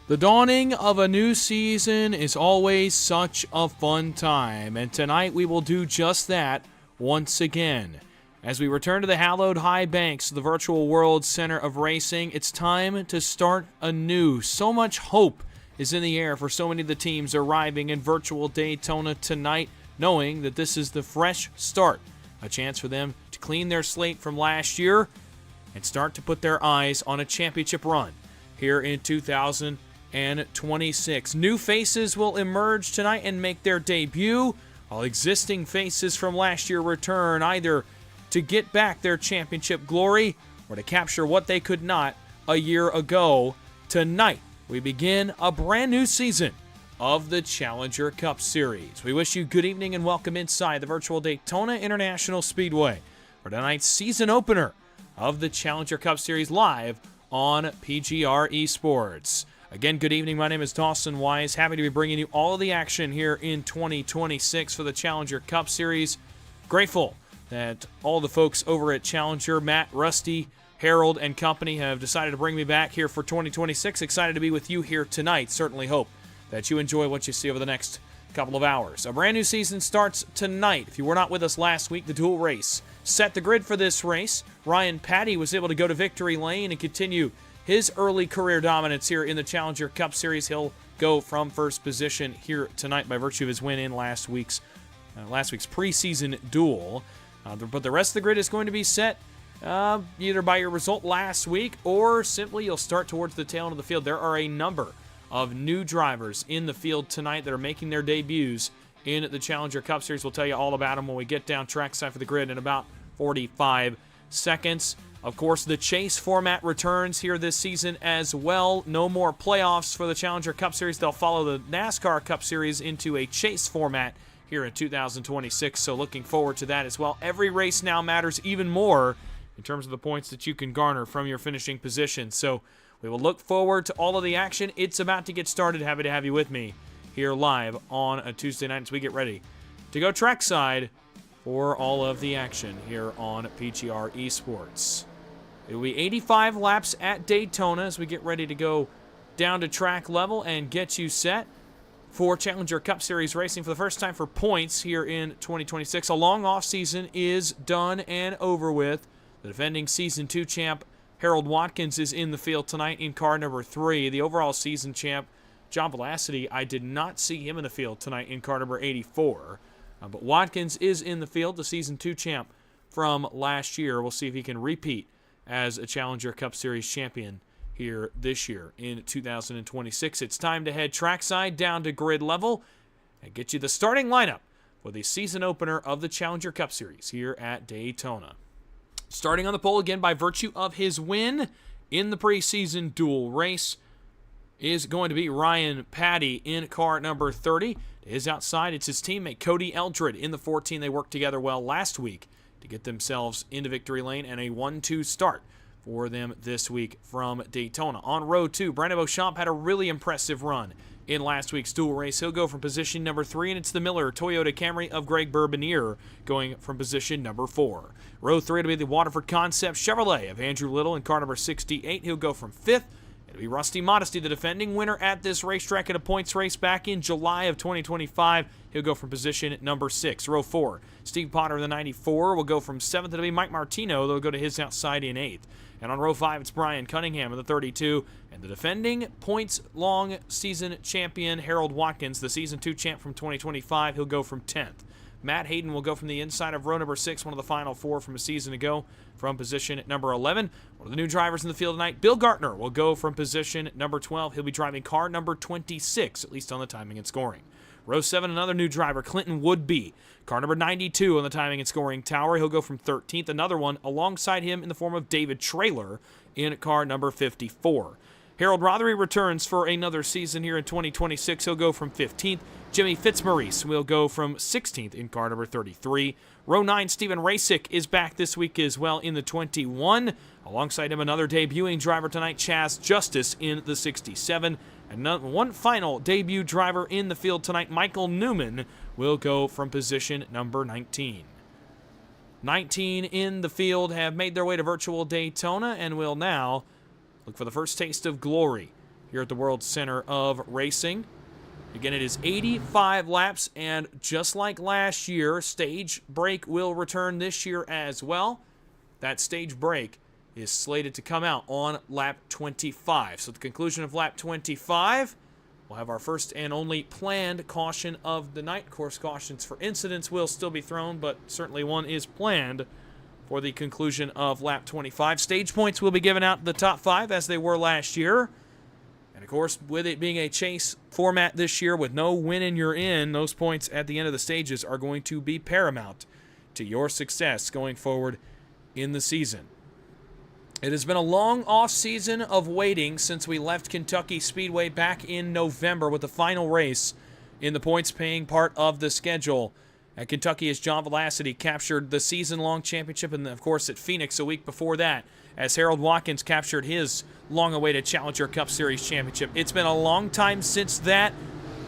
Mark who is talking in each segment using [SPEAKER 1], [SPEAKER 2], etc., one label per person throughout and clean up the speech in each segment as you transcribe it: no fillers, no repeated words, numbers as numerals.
[SPEAKER 1] The dawning of a new season is always such a fun time, and tonight we will do just that once again. As we return to the hallowed high banks of the Virtual World Center of Racing, it's time to start anew. So much hope is in the air for so many of the teams arriving in virtual Daytona tonight, knowing that this is the fresh start, a chance for them to clean their slate from last year and start to put their eyes on a championship run here in 2026. New faces will emerge tonight and make their debut, while existing faces from last year return either to get back their championship glory or to capture what they could not a year ago. Tonight, we begin a brand new season of the Challenger Cup Series. We wish you good evening and welcome inside the virtual Daytona International Speedway for tonight's season opener of the Challenger Cup Series live on PGR eSports. Again, good evening. My name is Dawson Wise. Happy to be bringing you all of the action here in 2026 for the Challenger Cup Series. Grateful that all the folks over at Challenger, Matt, Rusty, Harold, and company have decided to bring me back here for 2026. Excited to be with you here tonight. Certainly hope that you enjoy what you see over the next couple of hours. A brand new season starts tonight. If you were not with us last week, the dual race set the grid for this race. Ryan Patty was able to go to victory lane and continue his early career dominance here in the Challenger Cup Series. He'll go from first position here tonight by virtue of his win in last week's preseason duel. But the rest of the grid is going to be set either by your result last week or simply you'll start towards the tail end of the field. There are a number of new drivers in the field tonight that are making their debuts in the Challenger Cup Series. We'll tell you all about them when we get down trackside for the grid in about 45 seconds. Of course, the chase format returns here this season as well. No more playoffs for the Challenger Cup Series. They'll follow the NASCAR Cup Series into a chase format here in 2026, so looking forward to that as well. Every race now matters even more in terms of the points that you can garner from your finishing position. So we will look forward to all of the action. It's about to get started. Happy to have you with me here live on a Tuesday night as we get ready to go trackside for all of the action here on PGR eSports. It will be 85 laps at Daytona as we get ready to go down to track level and get you set for Challenger Cup Series racing for the first time for points here in 2026. A long offseason is done and over with. The defending Season 2 champ, Harold Watkins, is in the field tonight in car number 3. The overall season champ, John Velocity, I did not see him in the field tonight in car number 84. But Watkins is in the field, the Season 2 champ from last year. We'll see if he can repeat as a Challenger Cup Series champion here this year in 2026. It's time to head trackside down to grid level and get you the starting lineup for the season opener of the Challenger Cup Series here at Daytona. Starting on the pole again by virtue of his win in the preseason duel race is going to be Ryan Patty in car number 30. To his outside, it's his teammate Cody Eldred in the 14. They worked together well last week to get themselves into victory lane and a 1-2 start for them this week from Daytona. On row 2, Brandon Beauchamp had a really impressive run in last week's dual race. He'll go from position number 3, and it's the Miller Toyota Camry of Greg Bourbonier going from position number 4. Row 3 will be the Waterford Concept Chevrolet of Andrew Little in car number 68. He'll go from 5th. It'll be Rusty Modesty, the defending winner at this racetrack in a points race back in July of 2025. He'll go from position number 6. Row 4, Steve Potter of the 94 will go from 7th. It'll be Mike Martino. They'll go to his outside in 8th. And on row 5, it's Brian Cunningham of the 32. And the defending points-long season champion, Harold Watkins, the Season 2 champ from 2025. He'll go from 10th. Matt Hayden will go from the inside of row number 6, one of the final 4 from a season ago, from position number 11. One of the new drivers in the field tonight, Bill Gartner, will go from position number 12. He'll be driving car number 26, at least on the timing and scoring. Row 7, another new driver, Clinton Woodby. Car number 92 on the timing and scoring tower. He'll go from 13th. Another one alongside him in the form of David Traylor in car number 54. Harold Rothery returns for another season here in 2026. He'll go from 15th. Jimmy Fitzmaurice will go from 16th in car number 33. Row 9, Stephen Rasick is back this week as well in the 21. Alongside him, another debuting driver tonight, Chaz Justice in the 67. And one final debut driver in the field tonight, Michael Newman, will go from position number 19. 19 in the field have made their way to virtual Daytona and will now look for the first taste of glory here at the World Center of Racing. Again, it is 85 laps, and just like last year, stage break will return this year as well. That stage break is slated to come out on lap 25. So at the conclusion of lap 25, we'll have our first and only planned caution of the night. Of course, cautions for incidents will still be thrown, but certainly one is planned for the conclusion of lap 25. Stage points will be given out in the top 5 as they were last year. And of course, with it being a chase format this year with no win and you're in, those points at the end of the stages are going to be paramount to your success going forward in the season. It has been a long off-season of waiting since we left Kentucky Speedway back in November with the final race in the points-paying part of the schedule. At Kentucky, as John Velocity captured the season-long championship, and of course at Phoenix a week before that, as Harold Watkins captured his long-awaited Challenger Cup Series championship. It's been a long time since that.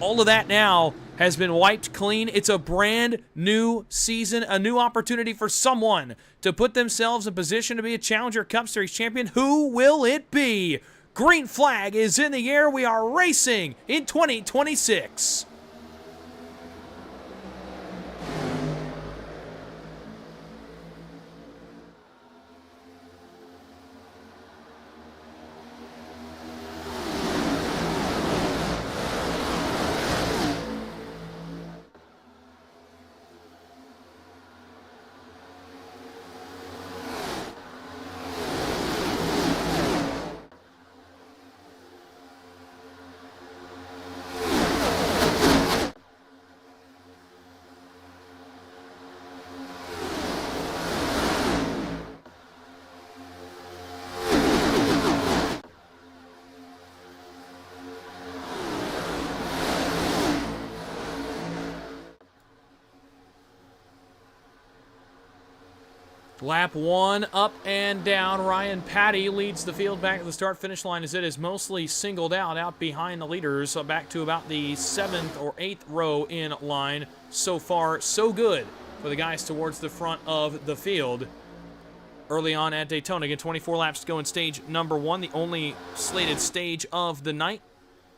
[SPEAKER 1] All of that now has been wiped clean. It's a brand new season, a new opportunity for someone to put themselves in position to be a Challenger Cup Series champion. Who will it be? Green flag is in the air. We are racing in 2026. Lap 1 up and down. Ryan Patty leads the field back to the start-finish line as it is mostly singled out behind the leaders, back to about the 7th or 8th row in line. So far, so good for the guys towards the front of the field. Early on at Daytona, again, 24 laps to go in stage number 1, the only slated stage of the night,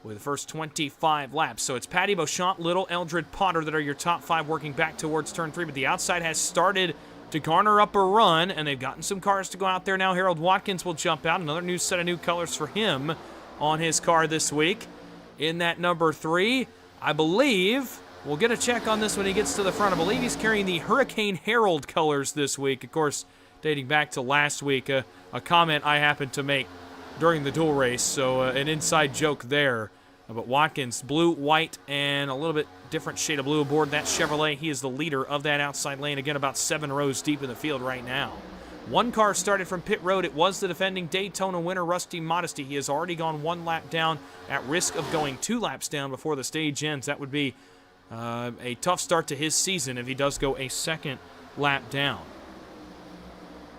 [SPEAKER 1] with the first 25 laps. So it's Patty, Beauchamp, Little, Eldred, Potter that are your top 5 working back towards turn 3, but the outside has started to garner up a run, and they've gotten some cars to go out there now. Harold Watkins will jump out. Another new set of new colors for him on his car this week. In that number 3, I believe, we'll get a check on this when he gets to the front. I believe he's carrying the Hurricane Herald colors this week. Of course, dating back to last week, a comment I happened to make during the dual race, so an inside joke there. But Watkins, blue, white, and a little bit different shade of blue aboard that Chevrolet. He is the leader of that outside lane, again, about 7 rows deep in the field right now. One car started from pit road. It was the defending Daytona winner, Rusty Modesty. He has already gone 1 lap down, at risk of going 2 laps down before the stage ends. That would be a tough start to his season if he does go a 2nd lap down.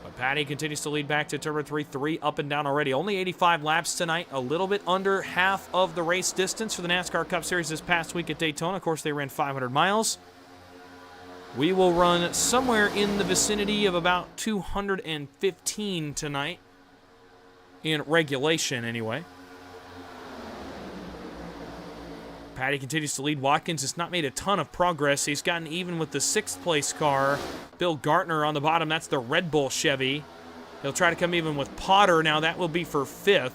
[SPEAKER 1] But Patty continues to lead back to turn 3 up and down already. Only 85 laps tonight, a little bit under half of the race distance for the NASCAR Cup Series this past week at Daytona. Of course, they ran 500 miles. We will run somewhere in the vicinity of about 215 tonight, in regulation anyway. Patty continues to lead. Watkins has not made a ton of progress. He's gotten even with the 6th place car. Bill Gartner on the bottom. That's the Red Bull Chevy. He'll try to come even with Potter. Now that will be for 5th.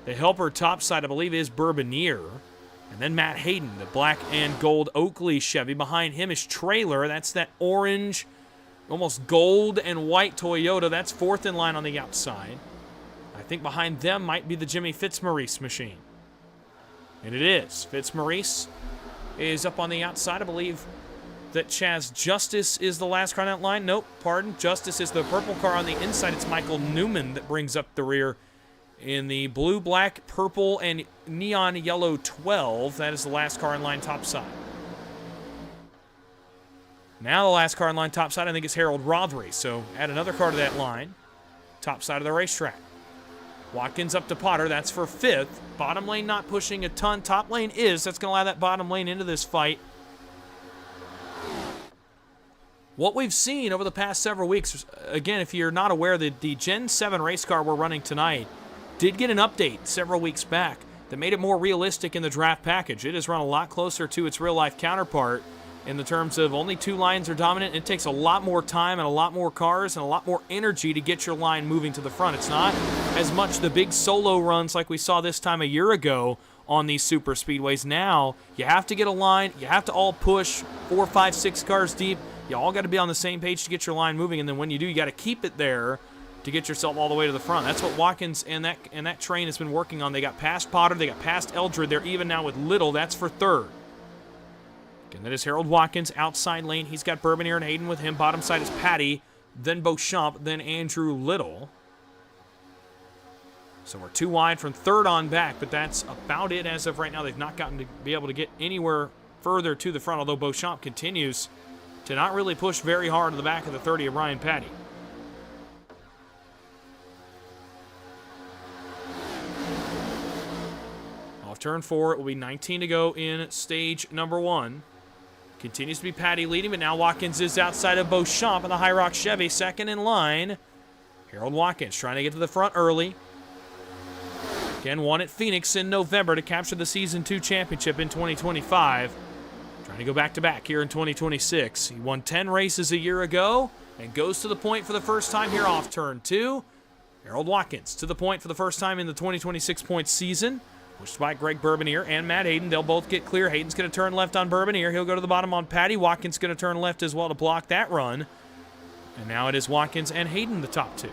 [SPEAKER 1] The helper topside, I believe, is Bourbonnier. And then Matt Hayden, the black and gold Oakley Chevy. Behind him is Trailer. That's that orange, almost gold and white Toyota. That's 4th in line on the outside. I think behind them might be the Jimmy Fitzmaurice machine. And it is. Fitzmaurice is up on the outside. I believe that Chaz Justice is the last car on that line. Nope, pardon. Justice is the purple car on the inside. It's Michael Newman that brings up the rear in the blue, black, purple, and neon yellow 12. That is the last car in line topside. Now the last car in line topside, I think, is Harold Rothery. So add another car to that line. Top side of the racetrack. Watkins up to Potter. That's for 5th. Bottom lane not pushing a ton. Top lane is. That's going to allow that bottom lane into this fight. What we've seen over the past several weeks, again, if you're not aware, the Gen 7 race car we're running tonight did get an update several weeks back that made it more realistic in the draft package. It has run a lot closer to its real-life counterpart in the terms of only 2 lines are dominant. It takes a lot more time and a lot more cars and a lot more energy to get your line moving to the front. It's not as much the big solo runs like we saw this time a year ago on these super speedways. Now, you have to get a line. You have to all push 4, 5, 6 cars deep. You all got to be on the same page to get your line moving, and then when you do, you got to keep it there to get yourself all the way to the front. That's what Watkins and that train has been working on. They got past Potter. They got past Eldred. They're even now with Little. That's for 3rd. Again, that is Harold Watkins, outside lane. He's got Bourbonnier and Hayden with him. Bottom side is Patty, then Beauchamp, then Andrew Little. So we're 2 wide from 3rd on back, but that's about it as of right now. They've not gotten to be able to get anywhere further to the front, although Beauchamp continues to not really push very hard to the back of the 30 of Ryan Patty. Off turn 4, it will be 19 to go in stage number 1. Continues to be Patty leading, but now Watkins is outside of Beauchamp in the High Rock Chevy. 2nd in line. Harold Watkins trying to get to the front early. Again, won at Phoenix in November to capture the Season 2 championship in 2025. Trying to go back-to-back here in 2026. He won 10 races a year ago and goes to the point for the first time here off turn 2. Harold Watkins to the point for the first time in the 2026 point season. Pushed by Greg Bourbonnier and Matt Hayden. They'll both get clear. Hayden's going to turn left on Bourbonnier. He'll go to the bottom on Patty. Watkins going to turn left as well to block that run. And now it is Watkins and Hayden, the top 2.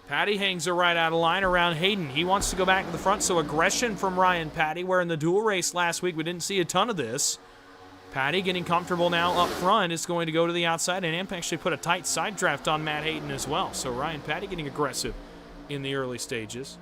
[SPEAKER 1] Patty hangs her right out of line around Hayden. He wants to go back to the front, so aggression from Ryan Patty, where in the dual race last week we didn't see a ton of this. Patty getting comfortable now up front is going to go to the outside, and Amp actually put a tight side draft on Matt Hayden as well. So Ryan Patty getting aggressive in the early stages.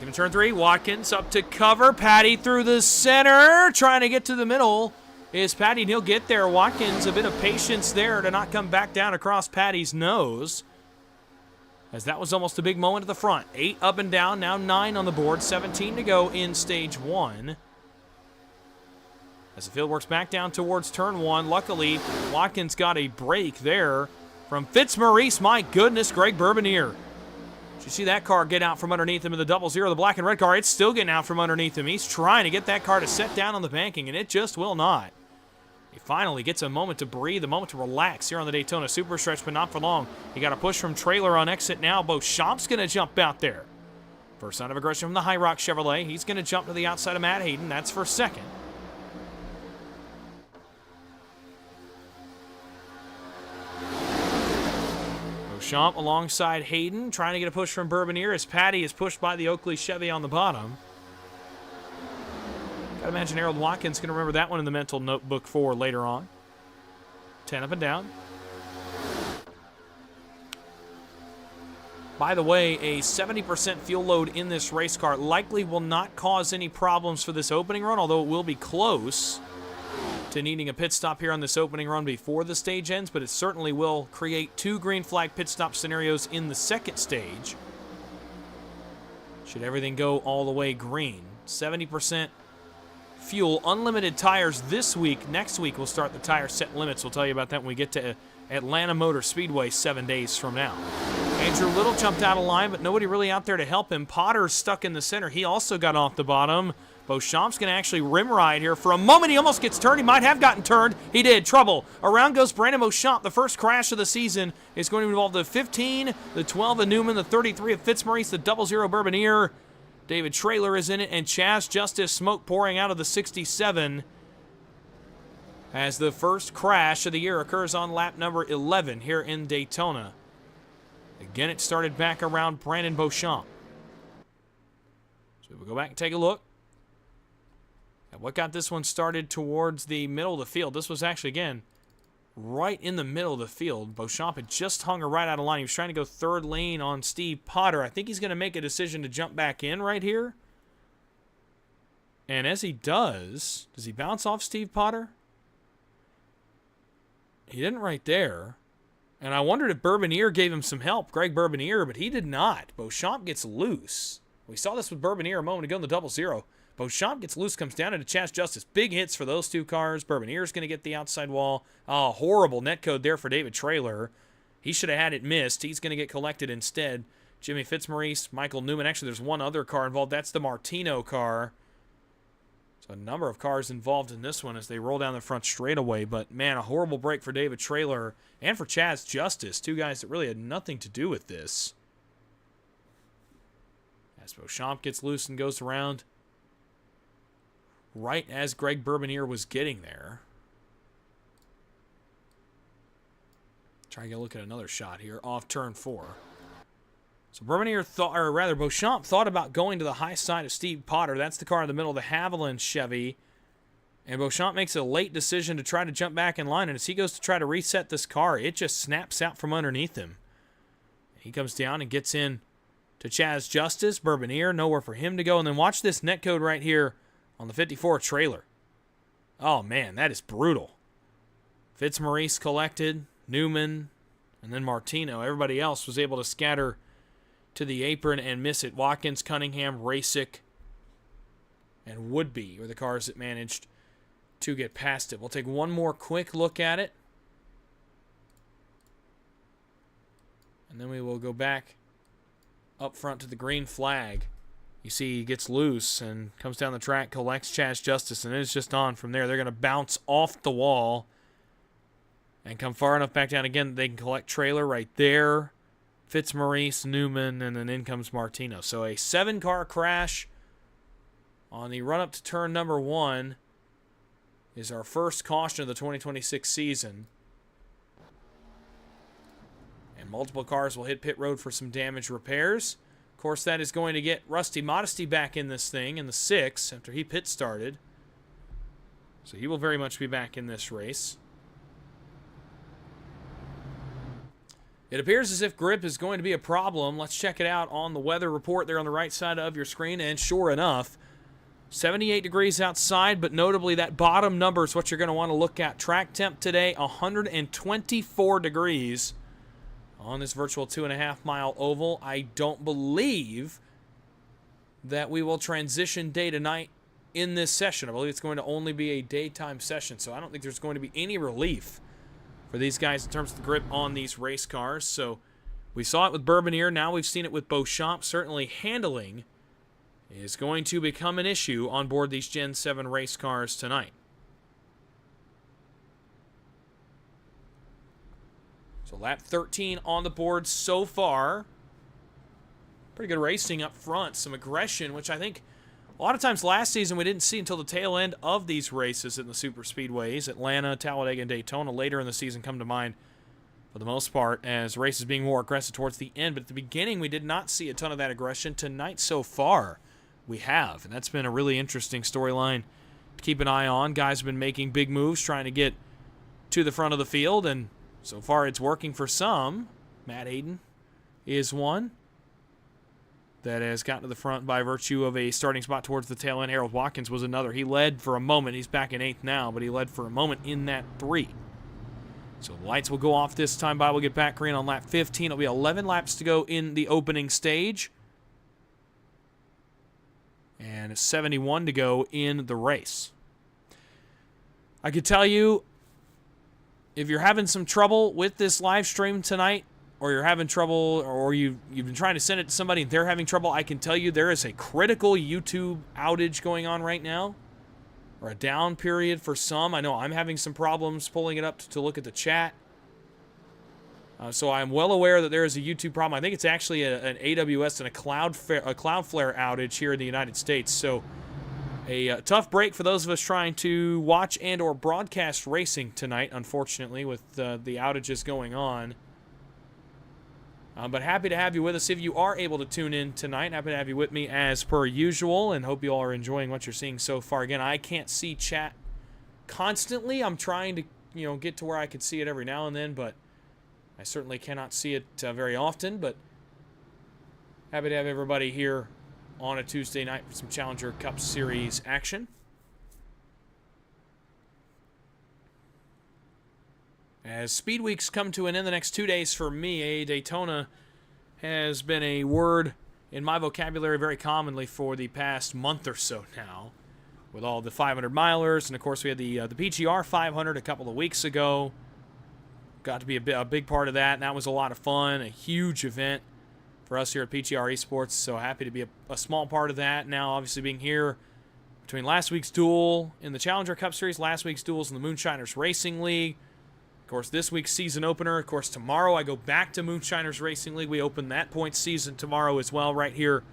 [SPEAKER 1] Second to turn 3, Watkins up to cover. Patty through the center, trying to get to the middle. Is Patty, and he'll get there. Watkins, a bit of patience there to not come back down across Patty's nose, as that was almost a big moment at the front. 8 up and down, now 9 on the board, 17 to go in stage 1. As the field works back down towards turn 1, luckily, Watkins got a break there from Fitzmaurice. My goodness, Greg Bourbonier. Did you see that car get out from underneath him in the 0-0? The black and red car, it's still getting out from underneath him. He's trying to get that car to set down on the banking, and it just will not. He finally gets a moment to breathe, a moment to relax here on the Daytona Super Stretch, but not for long. He got a push from trailer on exit now. Beauchamp's going to jump out there. First sign of aggression from the High Rock Chevrolet. He's going to jump to the outside of Matt Hayden. That's for second. Beauchamp alongside Hayden, trying to get a push from Bourbonier as Patty is pushed by the Oakley Chevy on the bottom. Gotta imagine Harold Watkins going to remember that one in the mental notebook for later on. 10 up and down. By the way, a 70% fuel load in this race car likely will not cause any problems for this opening run, although it will be close to needing a pit stop here on this opening run before the stage ends, but it certainly will create 2 green flag pit stop scenarios in the second stage. Should everything go all the way green. 70% fuel, unlimited tires this week. Next week we'll start the tire set limits. We'll tell you about that when we get to Atlanta Motor Speedway 7 days from now. Andrew Little jumped out of line, but nobody really out there to help him. Potter's stuck in the center. He also got off the bottom. Beauchamp's going to actually rim ride here. For a moment, he almost gets turned. He might have gotten turned. He did. Trouble. Around goes Brandon Beauchamp. The first crash of the season is going to involve the 15, the 12 of Newman, the 33 of Fitzmaurice, the 00 Bourbonier. David Traylor is in it, and Chaz Justice, smoke pouring out of the 67 as the first crash of the year occurs on lap number 11 here in Daytona. Again, it started back around Brandon Beauchamp. So we'll go back and take a look at what got this one started towards the middle of the field. This was actually, again, right in the middle of the field. Beauchamp had just hung her right out of line. He was trying to go third lane on Steve Potter. I think he's going to make a decision to jump back in right here. And as he does he bounce off Steve Potter? He didn't right there. And I wondered if Bourbonier gave him some help, Greg Bourbonier, but he did not. Beauchamp gets loose. We saw this with Bourbonier a moment ago in the 00. Beauchamp gets loose, comes down into Chaz Justice. Big hits for those two cars. Bourbonier's going to get the outside wall. Oh, horrible netcode there for David Traylor. He should have had it missed. He's going to get collected instead. Jimmy Fitzmaurice, Michael Newman. Actually, there's one other car involved. That's the Martino car. So a number of cars involved in this one as they roll down the front straightaway. But, man, a horrible break for David Traylor and for Chaz Justice. Two guys that really had nothing to do with this. As Beauchamp gets loose and goes around right as Greg Bourbonier was getting there. Try to get a look at another shot here off turn 4. So Bourbonier thought, or rather Beauchamp thought about going to the high side of Steve Potter. That's the car in the middle of the Haviland Chevy. And Beauchamp makes a late decision to try to jump back in line. And as he goes to try to reset this car, it just snaps out from underneath him. He comes down and gets in to Chaz Justice. Bourbonier, nowhere for him to go. And then watch this netcode right here on the 54 Trailer. Oh, man, that is brutal. Fitzmaurice collected, Newman, and then Martino. Everybody else was able to scatter to the apron and miss it. Watkins, Cunningham, Rasick, and Woodby were the cars that managed to get past it. We'll take one more quick look at it. And then we will go back up front to the green flag. You see he gets loose and comes down the track, collects Chaz Justice, and it's just on from there. They're going to bounce off the wall and come far enough back down again that they can collect Trailer right there. Fitzmaurice, Newman, and then in comes Martino. So a 7-car crash on the run-up to turn number 1 is our first caution of the 2026 season. And multiple cars will hit pit road for some damage repairs. Of course, that is going to get Rusty Modesty back in this thing in the 6 after he pit started. So he will very much be back in this race. It appears as if grip is going to be a problem. Let's check it out on the weather report there on the right side of your screen. And sure enough, 78 degrees outside, but notably that bottom number is what you're going to want to look at. Track temp today, 124 degrees on this virtual 2.5-mile oval. I don't believe that we will transition day to night in this session. I believe it's going to only be a daytime session, so I don't think there's going to be any relief for these guys in terms of the grip on these race cars. So we saw it with Bourbonnier. Now we've seen it with Beauchamp. Certainly handling is going to become an issue on board these Gen 7 race cars tonight. So lap 13 on the board so far. Pretty good racing up front. Some aggression, which I think a lot of times last season we didn't see until the tail end of these races in the super speedways. Atlanta, Talladega, and Daytona later in the season come to mind for the most part as races being more aggressive towards the end. But at the beginning we did not see a ton of that aggression. Tonight so far we have, and that's been a really interesting storyline to keep an eye on. Guys have been making big moves trying to get to the front of the field, and so far it's working for some. Matt Hayden is one that has gotten to the front by virtue of a starting spot towards the tail end. Harold Watkins was another. He led for a moment. He's back in 8th now, but he led for a moment in that 3. So the lights will go off this time by. We'll get back green on lap 15. It'll be 11 laps to go in the opening stage, and 71 to go in the race. I could tell you, if you're having some trouble with this live stream tonight, or you're having trouble, or you've been trying to send it to somebody and they're having trouble, I can tell you there is a critical YouTube outage going on right now, or a down period for some. I know I'm having some problems pulling it up to look at the chat. So I'm well aware that there is a YouTube problem. I think it's actually an AWS and a Cloudflare outage here in the United States. So a tough break for those of us trying to watch and or broadcast racing tonight, unfortunately, with the outages going on. But happy to have you with us if you are able to tune in tonight. Happy to have you with me as per usual, and hope you all are enjoying what you're seeing so far. Again, I can't see chat constantly. I'm trying to get to where I can see it every now and then, but I certainly cannot see it very often. But happy to have everybody here on a Tuesday night for some Challenger Cup Series action. As Speed Weeks come to an end the next 2 days for me, Daytona has been a word in my vocabulary very commonly for the past month or so now, with all the 500-milers, and of course we had the PGR 500 a couple of weeks ago. Got to be a big part of that, and that was a lot of fun, a huge event for us here at PGR eSports, so happy to be a small part of that. Now, obviously, being here between last week's duel in the Challenger Cup Series, last week's duels in the Moonshiners Racing League, of course, this week's season opener. Of course, tomorrow I go back to Moonshiners Racing League. We open that point season tomorrow as well, right here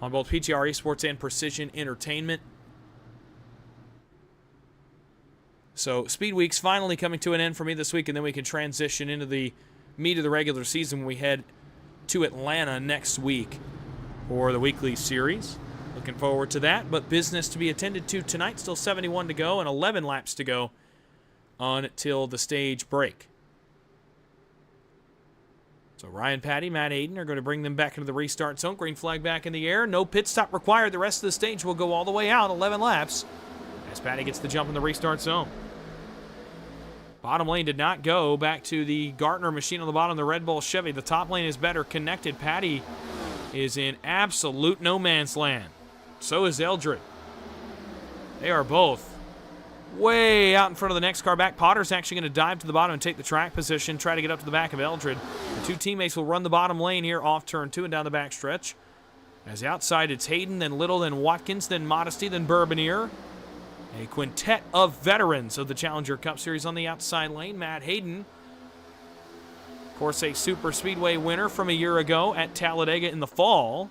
[SPEAKER 1] on both PGR eSports and Precision Entertainment. So, Speed Week's finally coming to an end for me this week, and then we can transition into the meat of the regular season when we head to Atlanta next week for the weekly series. Looking forward to that, but business to be attended to tonight. Still 71 to go and 11 laps to go until the stage break. So Ryan Patty, Matt Hayden are going to bring them back into the restart zone. Green flag back in the air. No pit stop required. The rest of the stage will go all the way out, 11 laps, as Patty gets the jump in the restart zone. Bottom lane did not go. Back to the Gartner machine on the bottom, the Red Bull Chevy. The top lane is better connected. Patty is in absolute no man's land. So is Eldred. They are both way out in front of the next car back. Potter's actually going to dive to the bottom and take the track position, try to get up to the back of Eldred. The two teammates will run the bottom lane here off turn 2 and down the back stretch. As outside, it's Hayden, then Little, then Watkins, then Modesty, then Bourbonnier. A quintet of veterans of the Challenger Cup Series on the outside lane. Matt Hayden, of course, a super speedway winner from a year ago at Talladega in the fall.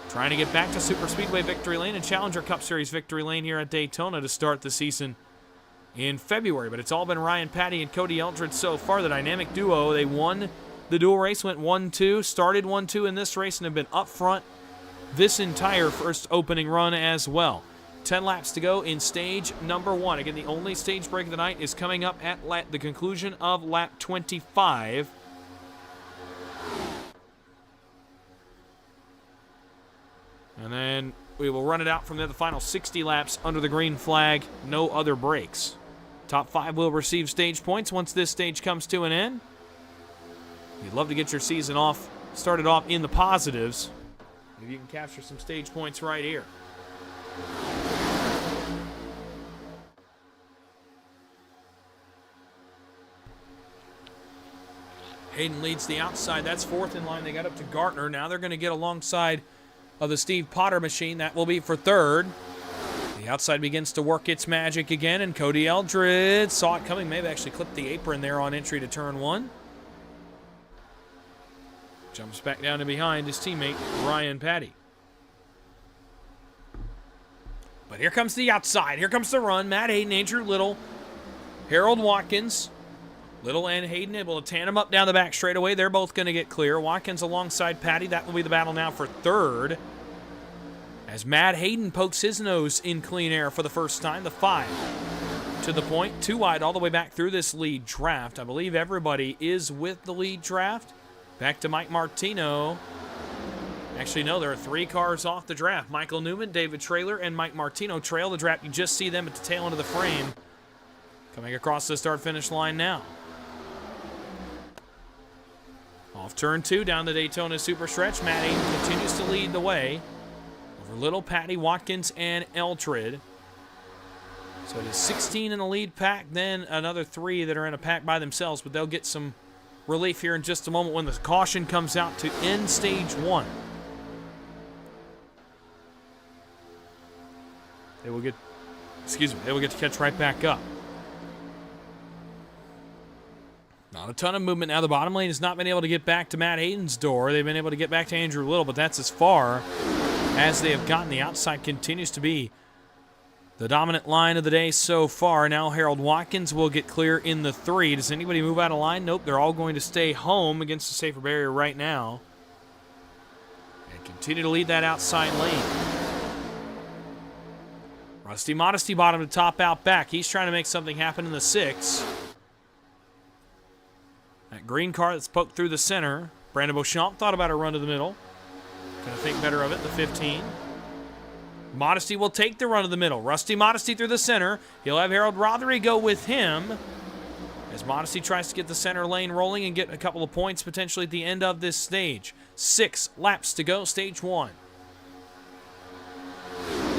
[SPEAKER 1] Trying to get back to Super Speedway victory lane and Challenger Cup Series victory lane here at Daytona to start the season in February. But it's all been Ryan Patty and Cody Eldred so far, the dynamic duo. They won the dual race, went 1-2, started 1-2 in this race, and have been up front this entire first opening run as well. 10 laps to go in stage number 1. Again, the only stage break of the night is coming up at the conclusion of lap 25. And then we will run it out from there, the final 60 laps under the green flag, no other breaks. Top 5 will receive stage points once this stage comes to an end. You'd love to get your season started off in the positives. Maybe you can capture some stage points right here. Hayden leads the outside. That's 4th in line. They got up to Gartner. Now they're going to get alongside of the Steve Potter machine. That will be for 3rd. The outside begins to work its magic again, and Cody Eldred saw it coming. May have actually clipped the apron there on entry to turn 1. Jumps back down to behind his teammate, Ryan Patty. But here comes the outside. Here comes the run. Matt Hayden, Andrew Little, Harold Watkins. Little and Hayden able to tandem up down the back straightaway. They're both going to get clear. Watkins alongside Patty. That will be the battle now for 3rd. As Matt Hayden pokes his nose in clean air for the first time. The 5 to the point. 2 wide all the way back through this lead draft. I believe everybody is with the lead draft. Back to Mike Martino. Actually, no, there are 3 cars off the draft. Michael Newman, David Traylor, and Mike Martino trail the draft. You just see them at the tail end of the frame. Coming across the start-finish line now. Off turn 2, down the Daytona super stretch. Matt Hayden continues to lead the way over Little, Patty, Watkins, and Eldred. So it is 16 in the lead pack, then another 3 that are in a pack by themselves, but they'll get some relief here in just a moment when the caution comes out to end stage 1. They will get to catch right back up. Not a ton of movement now. The bottom lane has not been able to get back to Matt Hayden's door. They've been able to get back to Andrew Little, but that's as far as they have gotten. The outside continues to be the dominant line of the day so far. Now Harold Watkins will get clear in the 3. Does anybody move out of line? Nope, they're all going to stay home against the safer barrier right now. And continue to lead that outside lane. Rusty Modesty bottom to top out back. He's trying to make something happen in the 6. That green car that's poked through the center. Brandon Beauchamp thought about a run to the middle. Gonna think better of it, the 15. Modesty will take the run to the middle. Rusty Modesty through the center. He'll have Harold Rothery go with him as Modesty tries to get the center lane rolling and get a couple of points potentially at the end of this stage. 6 laps to go, stage 1.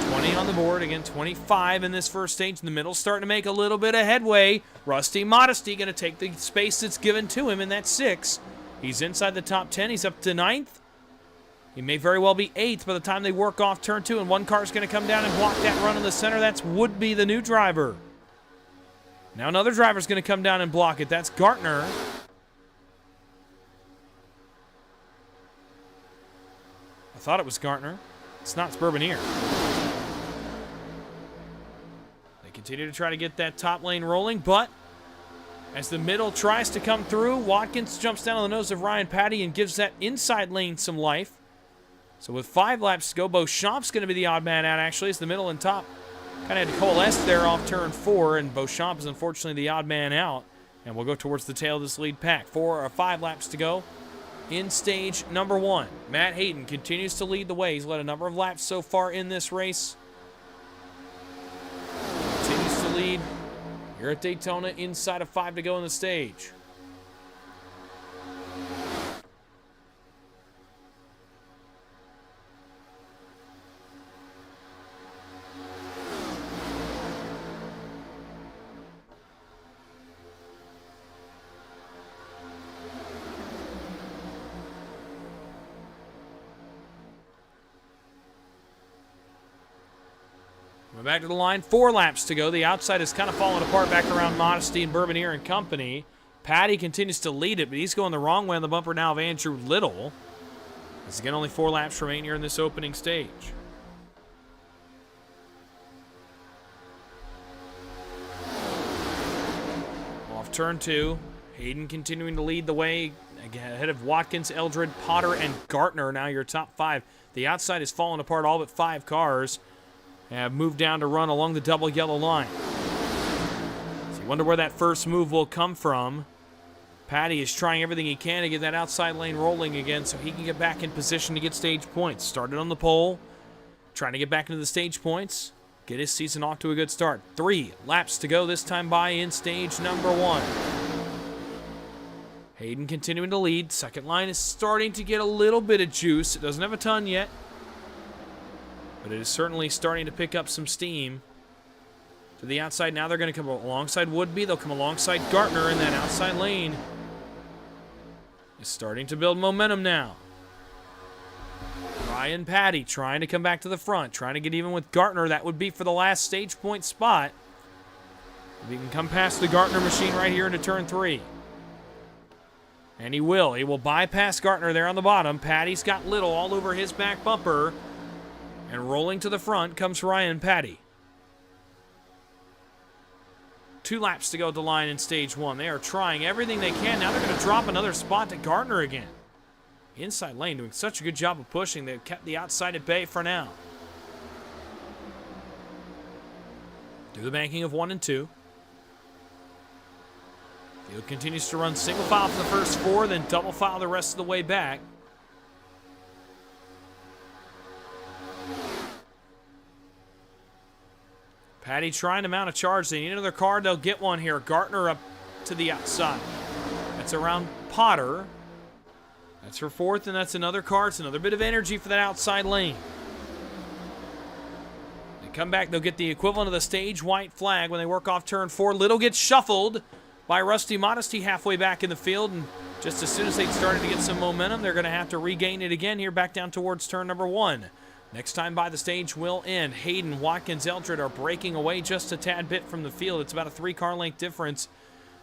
[SPEAKER 1] 20 on the board, again 25 in this first stage. In the middle, starting to make a little bit of headway. Rusty Modesty going to take the space that's given to him in that 6. He's inside the top 10. He's up to 9th. He may very well be 8th by the time they work off turn 2, and one car is going to come down and block that run in the center. That's would be the new driver. Now another driver is going to come down and block it. That's Gartner. I thought it was Gartner. It's not, it's Bourbonier. They continue to try to get that top lane rolling, but as the middle tries to come through, Watkins jumps down on the nose of Ryan Patty and gives that inside lane some life. So with 5 laps to go, Beauchamp's going to be the odd man out, actually, as the middle and top kind of had to coalesce there off turn 4, and Beauchamp is unfortunately the odd man out. And we'll go towards the tail of this lead pack. 4 or 5 laps to go in stage number 1. Matt Hayden continues to lead the way. He's led a number of laps so far in this race. Continues to lead here at Daytona inside of 5 to go in the stage. We're back to the line. 4 laps to go. The outside is kind of falling apart back around Modesty and Bourbonier and company. Patty continues to lead it, but he's going the wrong way on the bumper now of Andrew Little. There's again only 4 laps remain here in this opening stage. Off turn 2. Hayden continuing to lead the way ahead of Watkins, Eldred, Potter, and Gartner. Now your top 5. The outside is falling apart, all but 5 cars. have moved down to run along the double yellow line. So you wonder where that first move will come from. Patty is trying everything he can to get that outside lane rolling again so he can get back in position to get stage points. Started on the pole, trying to get back into the stage points, get his season off to a good start. 3 laps to go this time by in stage number 1. Hayden continuing to lead. Second line is starting to get a little bit of juice. It doesn't have a ton yet, but it is certainly starting to pick up some steam. To the outside now, they're going to come alongside Woodby. They'll come alongside Gartner in that outside lane. It's starting to build momentum now. Ryan Patty trying to come back to the front, trying to get even with Gartner. That would be for the last stage point spot. If he can come past the Gartner machine right here into turn 3. And he will. He will bypass Gartner there on the bottom. Patty's got Little all over his back bumper. And rolling to the front comes Ryan Patty. 2 laps to go at the line in stage 1. They are trying everything they can. Now they're going to drop another spot to Gartner again. Inside lane doing such a good job of pushing. They've kept the outside at bay for now. Do the banking of 1 and 2. Field continues to run single file for the first 4, then double file the rest of the way back. Patty trying to mount a charge. They need another car. They'll get one here. Gartner up to the outside. That's around Potter. That's her 4th, and that's another car. It's another bit of energy for that outside lane. They come back. They'll get the equivalent of the stage white flag when they work off turn 4. Little gets shuffled by Rusty Modesty halfway back in the field, and just as soon as they started to get some momentum, they're going to have to regain it again here back down towards turn number 1. Next time by the stage will end. Hayden, Watkins, Eldred are breaking away just a tad bit from the field. It's about a 3-car length difference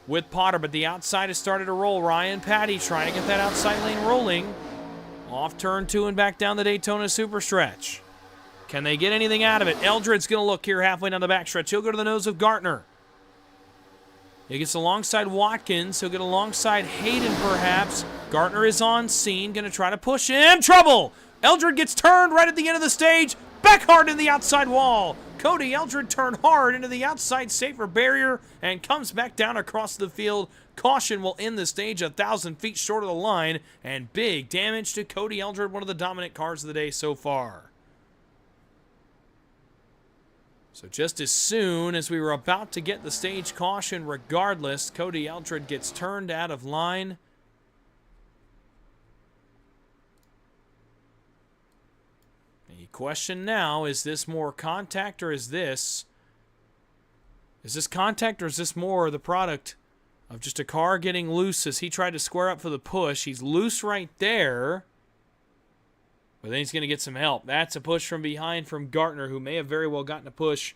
[SPEAKER 1] with Potter, but the outside has started to roll. Ryan Patty trying to get that outside lane rolling. Off turn 2 and back down the Daytona super stretch. Can they get anything out of it? Eldred's going to look here halfway down the back stretch. He'll go to the nose of Gartner. He gets alongside Watkins. He'll get alongside Hayden perhaps. Gartner is on scene, going to try to push him. Trouble! Eldred gets turned right at the end of the stage. Back hard in the outside wall. Cody Eldred turned hard into the outside safer barrier and comes back down across the field. Caution will end the stage 1,000 feet short of the line. And big damage to Cody Eldred, one of the dominant cars of the day so far. So just as soon as we were about to get the stage caution regardless, Cody Eldred gets turned out of line. The question now, is this more contact or is this contact or is this more the product of just a car getting loose as he tried to square up for the push? He's loose right there, but then he's going to get some help. That's a push from behind from Gartner, who may have very well gotten a push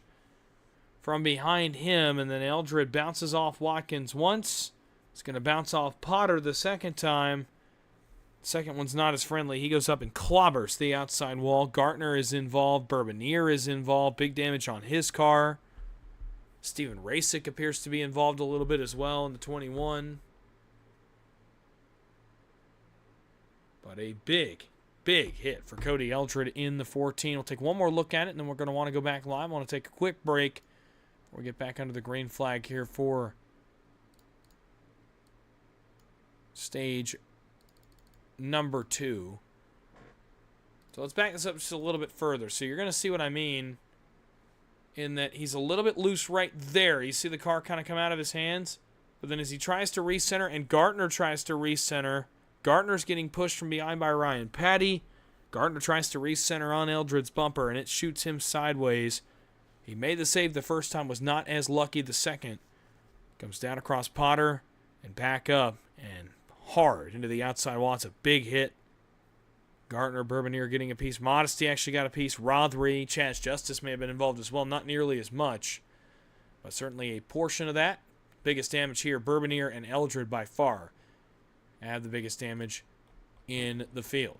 [SPEAKER 1] from behind him, and then Eldred bounces off Watkins once. It's going to bounce off Potter the second time. Second one's not as friendly. He goes up and clobbers the outside wall. Gartner is involved. Bourbonier is involved. Big damage on his car. Steven Rasick appears to be involved a little bit as well in the 21. But a big hit for Cody Eldred in the 14. We'll take one more look at it, and then we're going to want to go back live. I want to take a quick break before we get back under the green flag here for stage number 2. So let's back this up just a little bit further. So you're going to see what I mean in that he's a little bit loose right there. You see the car kind of come out of his hands? But then as he tries to recenter and Gartner tries to recenter, Gartner's getting pushed from behind by Ryan Patty. Gartner tries to recenter on Eldred's bumper, and it shoots him sideways. He made the save the first time, was not as lucky the second. Comes down across Potter and back up and hard into the outside wall. It's a big hit. Gartner, Bourbonier getting a piece. Modesty actually got a piece. Rothery, Chaz Justice may have been involved as well. Not nearly as much, but certainly a portion of that. Biggest damage here, Bourbonier and Eldred by far have the biggest damage in the field.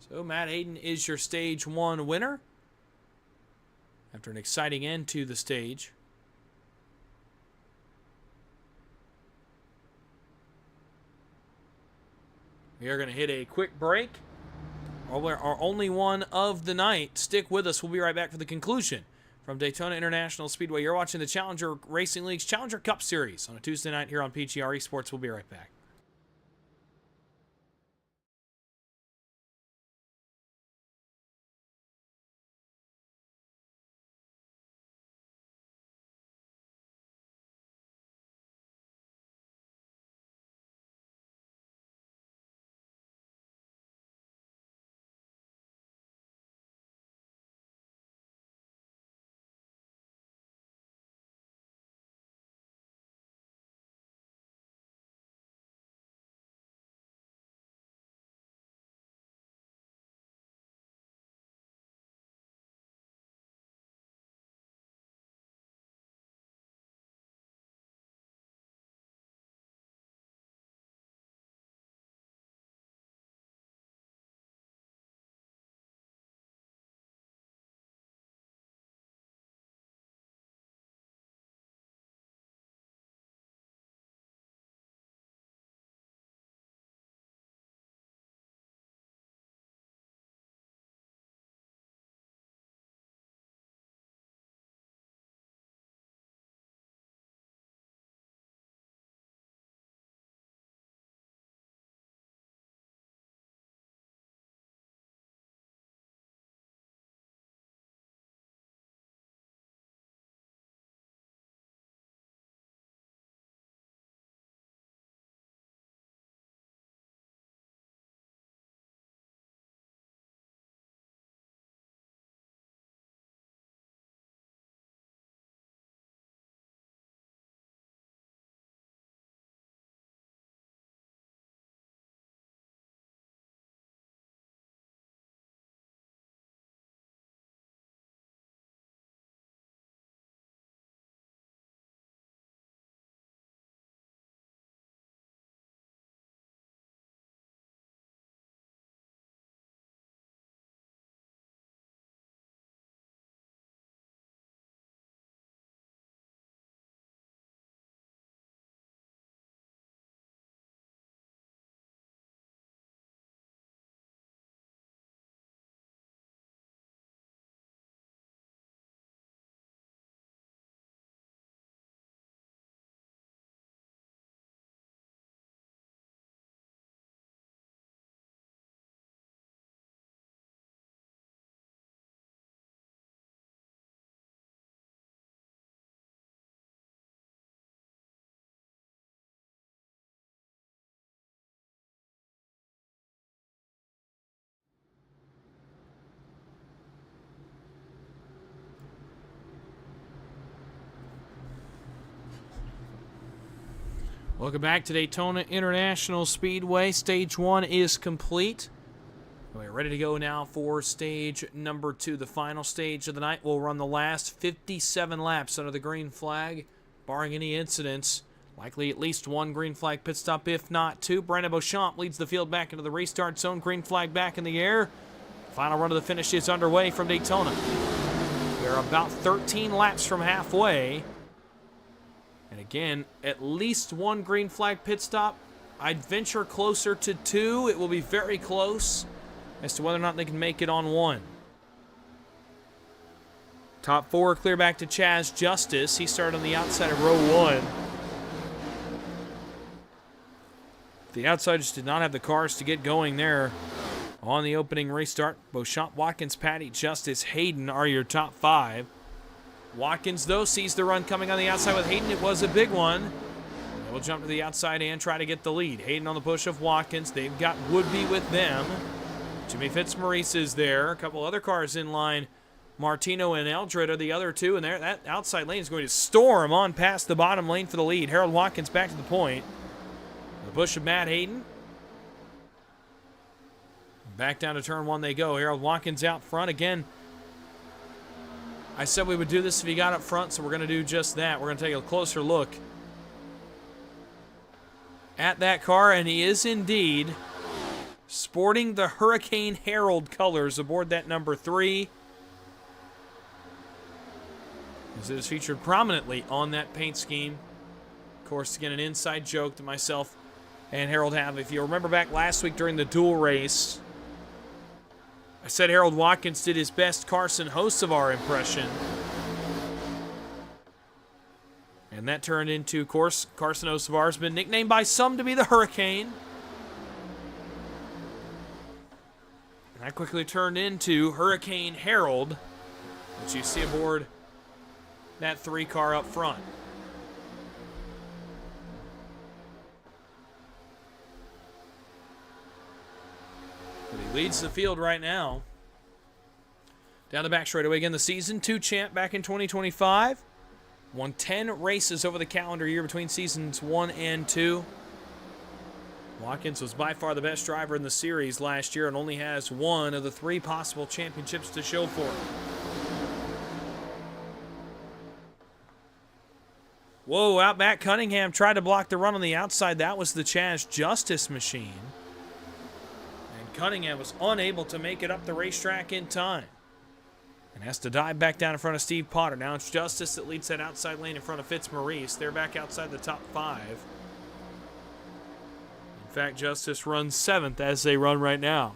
[SPEAKER 1] So Matt Hayden is your stage 1 winner after an exciting end to the stage. We are going to hit a quick break. Our only one of the night. Stick with us. We'll be right back for the conclusion from Daytona International Speedway. You're watching the Challenger Racing League's Challenger Cup Series on a Tuesday night here on PGR eSports. We'll be right back. Welcome back to Daytona International Speedway. Stage 1 is complete. We're ready to go now for stage number 2, the final stage of the night. We'll run the last 57 laps under the green flag, barring any incidents. Likely at least one green flag pit stop, if not two. Brandon Beauchamp leads the field back into the restart zone. Green flag back in the air. Final run of the finish is underway from Daytona. We're about 13 laps from halfway. And again, at least one green flag pit stop. I'd venture closer to two. It will be very close as to whether or not they can make it on one. Top 4 clear back to Chaz Justice. He started on the outside of row 1. The outsiders did not have the cars to get going there on the opening restart. Beauchamp, Watkins, Patty, Justice, Hayden are your top 5. Watkins, though, sees the run coming on the outside with Hayden. It was a big one. They will jump to the outside and try to get the lead. Hayden on the push of Watkins. They've got Woodby with them. Jimmy Fitzmaurice is there. A couple other cars in line. Martino and Eldred are the other two, and there that outside lane is going to storm on past the bottom lane for the lead. Harold Watkins back to the point. The push of Matt Hayden. Back down to turn 1 they go. Harold Watkins out front again. I said we would do this if he got up front, so we're going to do just that. We're going to take a closer look at that car, and he is indeed sporting the Hurricane Herald colors aboard that number 3. As it is featured prominently on that paint scheme. Of course, again, an inside joke that myself and Harold have. If you remember back last week during the dual race, I said Harold Watkins did his best Carson Hocevar impression. And that turned into, of course, Carson Hocevar has been nicknamed by some to be the Hurricane. And that quickly turned into Hurricane Harold, which you see aboard that 3 car up front. But he leads the field right now. Down the back straightaway again, the season 2 champ back in 2025. Won 10 races over the calendar year between seasons 1 and 2. Watkins was by far the best driver in the series last year and only has one of the 3 possible championships to show for it. Whoa, out back, Cunningham tried to block the run on the outside. That was the Chaz Justice machine. And Cunningham was unable to make it up the racetrack in time. And has to dive back down in front of Steve Potter. Now it's Justice that leads that outside lane in front of Fitzmaurice. They're back outside the top 5. In fact, Justice runs 7th as they run right now.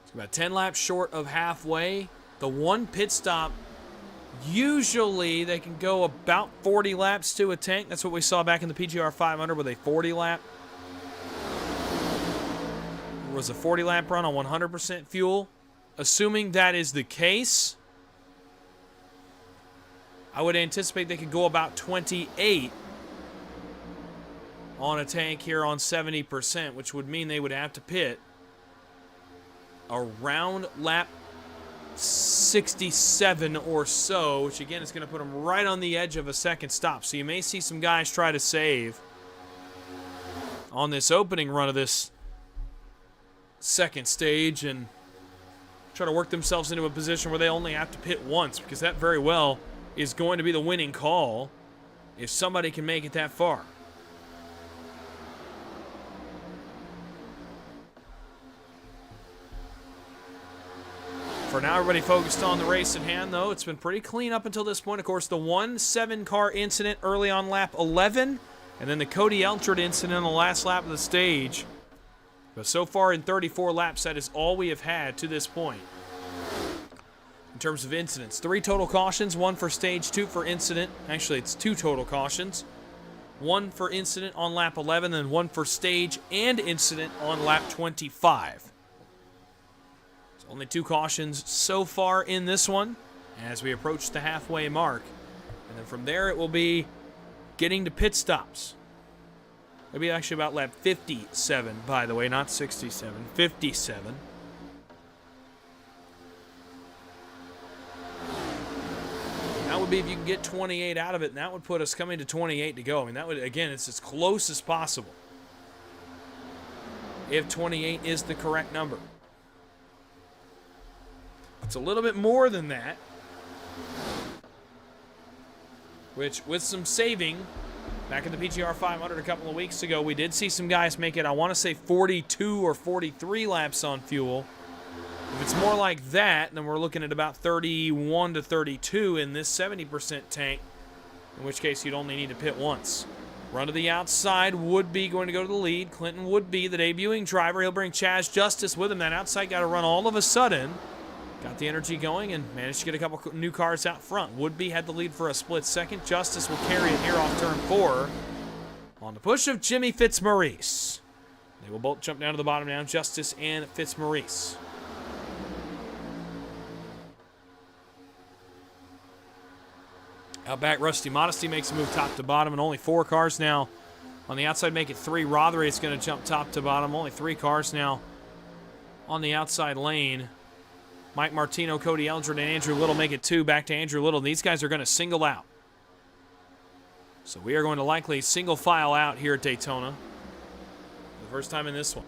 [SPEAKER 1] It's about 10 laps short of halfway. The one pit stop, usually they can go about 40 laps to a tank. That's what we saw back in the PGR 500 with a 40 lap. It was a 40 lap run on 100% fuel. Assuming that is the case, I would anticipate they could go about 28 on a tank here on 70%, which would mean they would have to pit around lap 67 or so, which again is going to put them right on the edge of a second stop. So you may see some guys try to save on this opening run of this second stage and try to work themselves into a position where they only have to pit once, because that very well is going to be the winning call if somebody can make it that far. For now, everybody focused on the race at hand, though. It's been pretty clean up until this point. Of course, the 1-7 car incident early on lap 11, and then the Cody Eldred incident on the last lap of the stage. But so far in 34 laps, that is all we have had to this point. In terms of incidents, 3 total cautions, 1 for stage, 2 for incident. Actually, it's 2 total cautions. 1 for incident on lap 11, and 1 for stage and incident on lap 25. Only 2 cautions so far in this one as we approach the halfway mark. And then from there it will be getting to pit stops. It'll be actually about lap 57, by the way, not 67, 57. That would be if you can get 28 out of it, and that would put us coming to 28 to go. I mean, that would, again, it's as close as possible if 28 is the correct number. It's a little bit more than that, which with some saving, back in the PGR 500 a couple of weeks ago, we did see some guys make it, I want to say 42 or 43 laps on fuel. If it's more like that, then we're looking at about 31 to 32 in this 70% tank, in which case you'd only need to pit once. Run to the outside, would be going to go to the lead. Clinton would be the debuting driver. He'll bring Chaz Justice with him. That outside got to run all of a sudden. Got the energy going and managed to get a couple new cars out front. Woodby had the lead for a split second. Justice will carry it here off turn 4 on the push of Jimmy Fitzmaurice. They will both jump down to the bottom now, Justice and Fitzmaurice. Out back, Rusty Modesty makes a move top to bottom, and only 4 cars now on the outside make it 3. Rothery is going to jump top to bottom. Only 3 cars now on the outside lane. Mike Martino, Cody Eldred, and Andrew Little make it 2. Back to Andrew Little. These guys are going to single out. So we are going to likely single file out here at Daytona. For the first time in this one.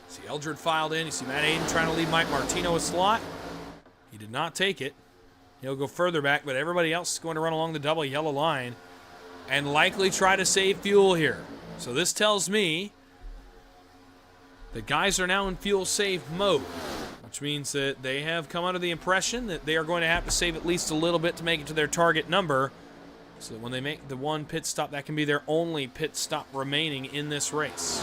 [SPEAKER 1] See Eldred filed in. You see Matt Aiden trying to leave Mike Martino a slot. He did not take it. He'll go further back, but everybody else is going to run along the double yellow line. and likely try to save fuel here. So this tells me the guys are now in fuel-save mode, which means that they have come under the impression that they are going to have to save at least a little bit to make it to their target number, so that when they make the one pit stop, that can be their only pit stop remaining in this race.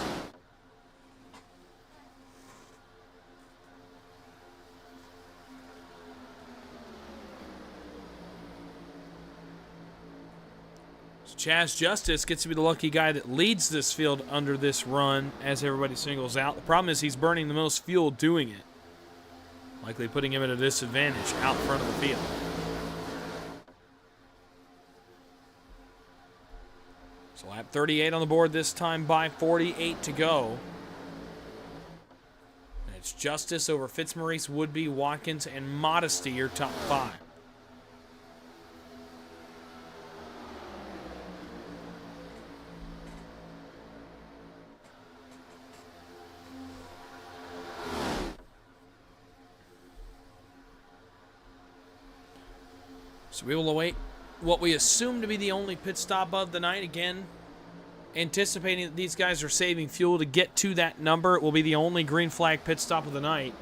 [SPEAKER 1] Chaz Justice gets to be the lucky guy that leads this field under this run as everybody singles out. The problem is he's burning the most fuel doing it, likely putting him at a disadvantage out front of the field. So lap 38 on the board this time by 48 to go. And it's Justice over Fitzmaurice, Woodby, Watkins, and Modesty, your top 5. So we will await what we assume to be the only pit stop of the night. Again, anticipating that these guys are saving fuel to get to that number. It will be the only green flag pit stop of the night.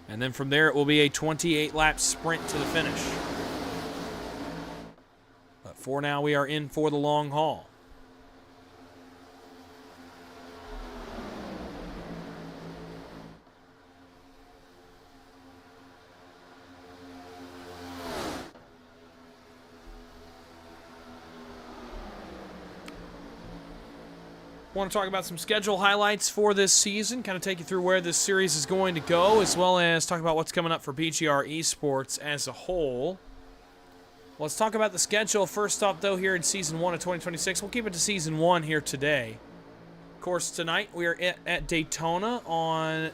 [SPEAKER 1] And then from there, it will be a 28-lap sprint to the finish. But for now, we are in for the long haul. I want to talk about some schedule highlights for this season, kind of take you through where this series is going to go, as well as talk about what's coming up for PGR eSports as a whole. Let's talk about the schedule first off, though, here in Season 1 of 2026. We'll keep it to Season 1 here today. Of course, tonight we are at Daytona on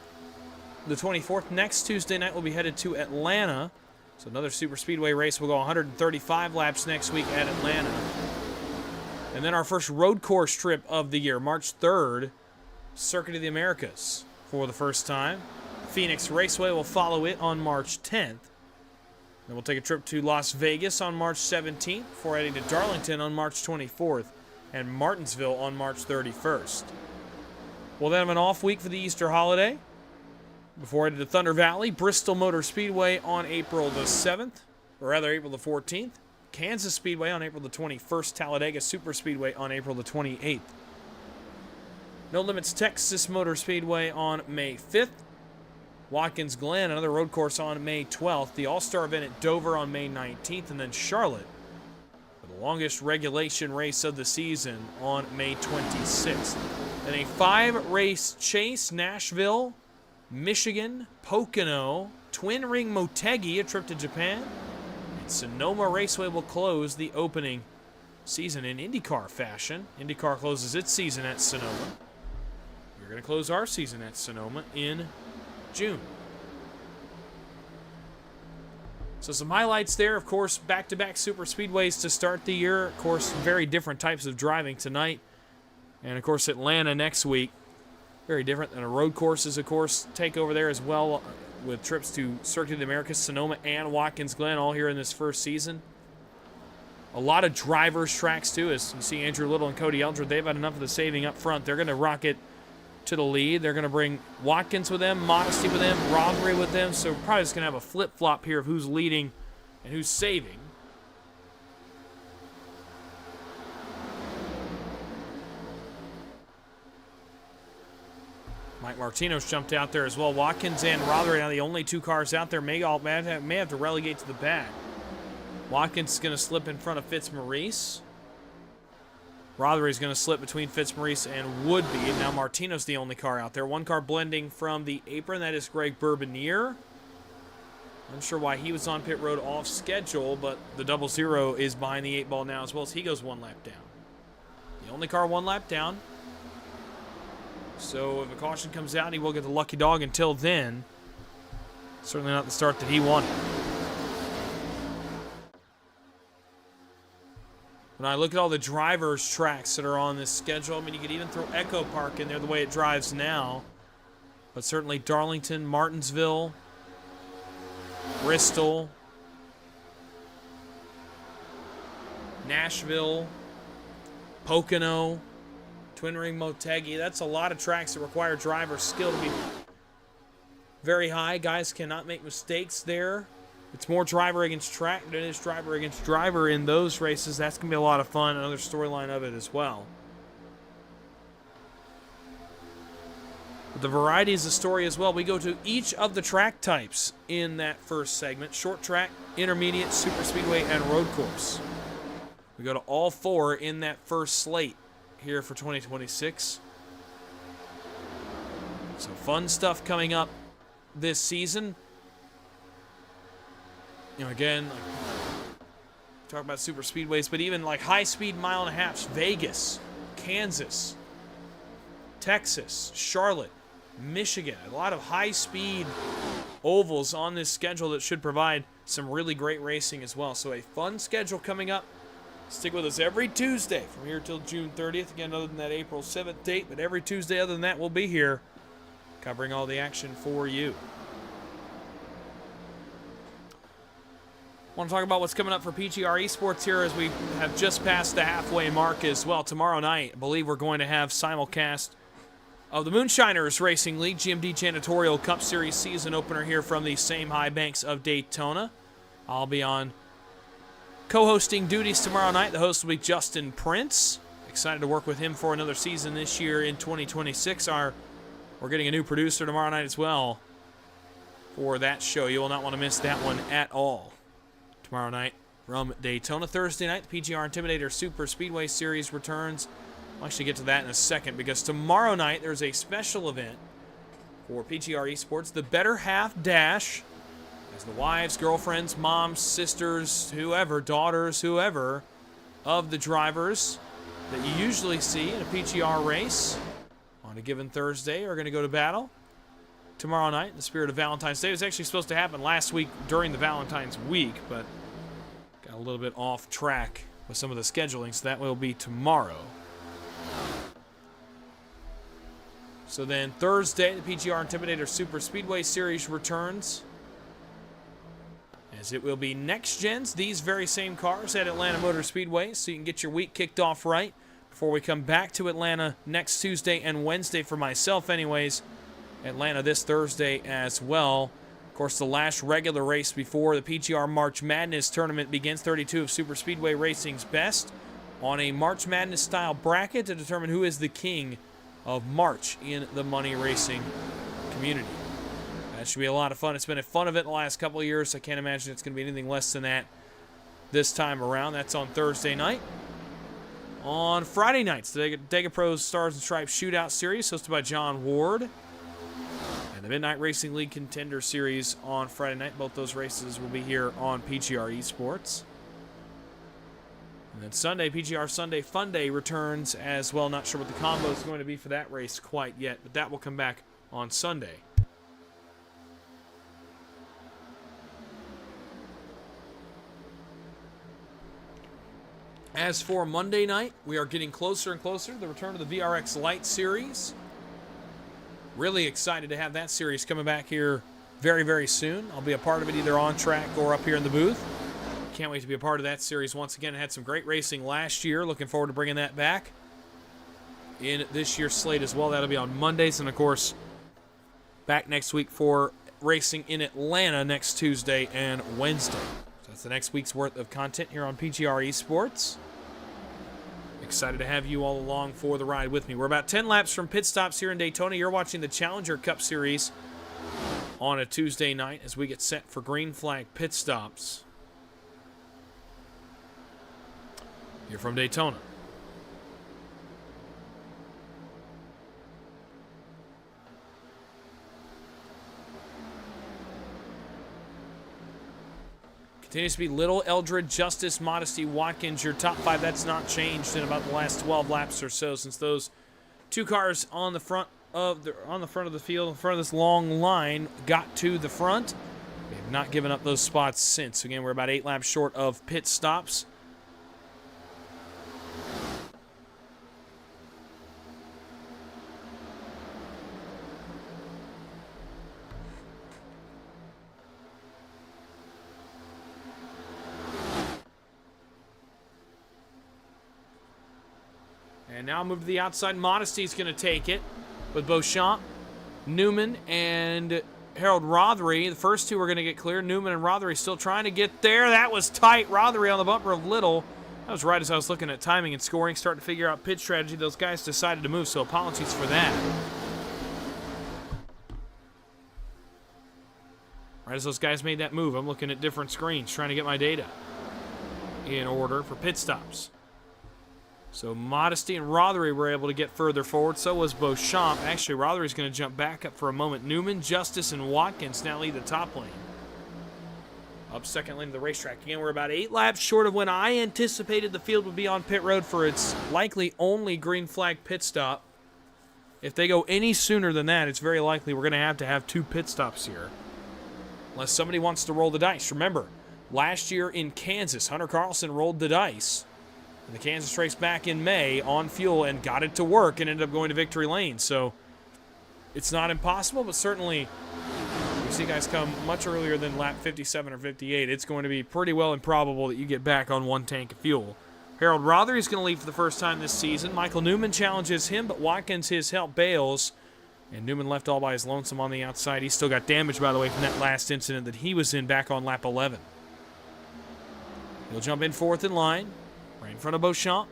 [SPEAKER 1] the 24th. Next Tuesday night, we'll be headed to Atlanta. So another super speedway race. We'll go 135 laps next week at Atlanta. And then our first road course trip of the year, March 3rd, Circuit of the Americas for the first time. Phoenix Raceway will follow it on March 10th. Then we'll take a trip to Las Vegas on March 17th before heading to Darlington on March 24th and Martinsville on March 31st. We'll then have an off week for the Easter holiday before heading to Thunder Valley, Bristol Motor Speedway on April the 7th, or rather April the 14th. Kansas Speedway on April the 21st, Talladega Super Speedway on April the 28th. No Limits Texas Motor Speedway on May 5th. Watkins Glen, another road course on May 12th. The All-Star event at Dover on May 19th. And then Charlotte, for the longest regulation race of the season, on May 26th. Then a 5-race chase, Nashville, Michigan, Pocono, Twin Ring Motegi, a trip to Japan. Sonoma Raceway will close the opening season in IndyCar fashion. IndyCar closes its season at Sonoma. We're going to close our season at Sonoma in June. So some highlights there, of course, back-to-back super speedways to start the year. Of course, very different types of driving tonight. And, of course, Atlanta next week. Very different than a road courses, of course, take over there as well, with trips to Circuit of the Americas, Sonoma, and Watkins Glen all here in this first season. A lot of drivers' tracks, too, as you see Andrew Little and Cody Eldred. They've had enough of the saving up front. They're going to rock it to the lead. They're going to bring Watkins with them, Modesty with them, Rothery with them. So we're probably just going to have a flip-flop here of who's leading and who's saving. Mike Martino's jumped out there as well. Watkins and Rothery now the only two cars out there. May have to relegate to the back. Watkins is going to slip in front of Fitzmaurice. Rothery is going to slip between Fitzmaurice and Woodby. And now Martino's the only car out there. One car blending from the apron. That is Greg Bourbonier. Unsure why he was on pit road off schedule, but the 00 is behind the 8-ball now as well as he goes one lap down. The only car one lap down. So if a caution comes out, he will get the lucky dog. Until then, certainly not the start that he wanted. When I look at all the drivers' tracks that are on this schedule, I mean, you could even throw Echo Park in there the way it drives now. But certainly Darlington, Martinsville, Bristol, Nashville, Pocono, Twin Ring Motegi. That's a lot of tracks that require driver skill to be very high. Guys cannot make mistakes there. It's more driver against track than it is driver against driver in those races. That's going to be a lot of fun. Another storyline of it as well. But the variety is the story as well. We go to each of the track types in that first segment. Short track, intermediate, super speedway, and road course. We go to all four in that first slate here for 2026. So fun stuff coming up this season. You know, again, like, talk about super speedways, but even like high-speed mile and a half, Vegas, Kansas, Texas, Charlotte, Michigan. A lot of high-speed ovals on this schedule that should provide some really great racing as well. So a fun schedule coming up. Stick with us every Tuesday from here till June 30th. Again, other than that April 7th date, but every Tuesday other than that, we'll be here covering all the action for you. I want to talk about what's coming up for PGR eSports here as we have just passed the halfway mark as well. Tomorrow night, I believe we're going to have simulcast of the Moonshiners Racing League GMD Janitorial Cup Series season opener here from the same high banks of Daytona. I'll be on co-hosting duties tomorrow night. The host will be Justin Prince. Excited to work with him for another season this year in 2026. We're getting a new producer tomorrow night as well for that show. You will not want to miss that one at all. Tomorrow night from Daytona. Thursday night, the PGR Intimidator Super Speedway Series returns. I'll actually get to that in a second because tomorrow night there's a special event for PGR eSports, the Better Half Dash. As the wives, girlfriends, moms, sisters, whoever, daughters, whoever of the drivers that you usually see in a PGR race on a given Thursday are going to go to battle tomorrow night in the spirit of Valentine's Day. It was actually supposed to happen last week during the Valentine's week, but got a little bit off track with some of the scheduling, so that will be tomorrow. So then Thursday, the PGR Intimidator Super Speedway Series returns, as it will be next gens, these very same cars at Atlanta Motor Speedway, so you can get your week kicked off right before we come back to Atlanta next Tuesday and Wednesday for myself anyways. Atlanta this Thursday as well. Of course, the last regular race before the PGR March Madness tournament begins. 32 of Super Speedway Racing's best on a March Madness style bracket to determine who is the king of March in the money racing community. That should be a lot of fun. It's been a fun event the last couple of years. I can't imagine it's going to be anything less than that this time around. That's on Thursday night. On Friday nights, the Dega Pros Stars and Stripes Shootout Series hosted by John Ward. And the Midnight Racing League Contender Series on Friday night. Both those races will be here on PGR eSports. And then Sunday, PGR Sunday Fun Day returns as well. Not sure what the combo is going to be for that race quite yet, but that will come back on Sunday. As for Monday night, we are getting closer and closer to the return of the VRX Lite Series. Really excited to have that series coming back here very, very soon. I'll be a part of it either on track or up here in the booth. Can't wait to be a part of that series once again. It had some great racing last year. Looking forward to bringing that back in this year's slate as well. That'll be on Mondays. And, of course, back next week for racing in Atlanta next Tuesday and Wednesday. So that's the next week's worth of content here on PGR eSports. Excited to have you all along for the ride with me. We're about 10 laps from pit stops here in Daytona. You're watching the Challenger Cup Series on a Tuesday night as we get set for green flag pit stops here from Daytona. Continues to be Little, Eldred, Justice, Modesty, Watkins. Your top five, that's not changed in about the last 12 laps or so since those two cars on the front of the field, in front of this long line, got to the front. They have not given up those spots since. Again, we're about 8 laps short of pit stops. And now move to the outside. Modesty's going to take it with Beauchamp, Newman, and Harold Rothery. The first two are going to get clear. Newman and Rothery still trying to get there. That was tight. Rothery on the bumper of Little. That was right as I was looking at timing and scoring, starting to figure out pit strategy. Those guys decided to move, so apologies for that. Right as those guys made that move, I'm looking at different screens, trying to get my data in order for pit stops. So Modesty and Rothery were able to get further forward. So was Beauchamp. Actually, Rothery's going to jump back up for a moment. Newman, Justice, and Watkins now lead the top lane. Up second lane of the racetrack. Again, we're about 8 laps short of when I anticipated the field would be on pit road for its likely only green flag pit stop. If they go any sooner than that, it's very likely we're going to have 2 pit stops here. Unless somebody wants to roll the dice. Remember, last year in Kansas, Hunter Carlson rolled the dice in the Kansas race back in May on fuel and got it to work and ended up going to victory lane. So it's not impossible, but certainly we see guys come much earlier than lap 57 or 58. It's going to be pretty well improbable that you get back on 1 tank of fuel. Harold Rothery is going to lead for the first time this season. Michael Newman challenges him, but Watkins, his help, bails. And Newman left all by his lonesome on the outside. He still got damage, by the way, from that last incident that he was in back on lap 11. He'll jump in 4th in line, right in front of Beauchamp.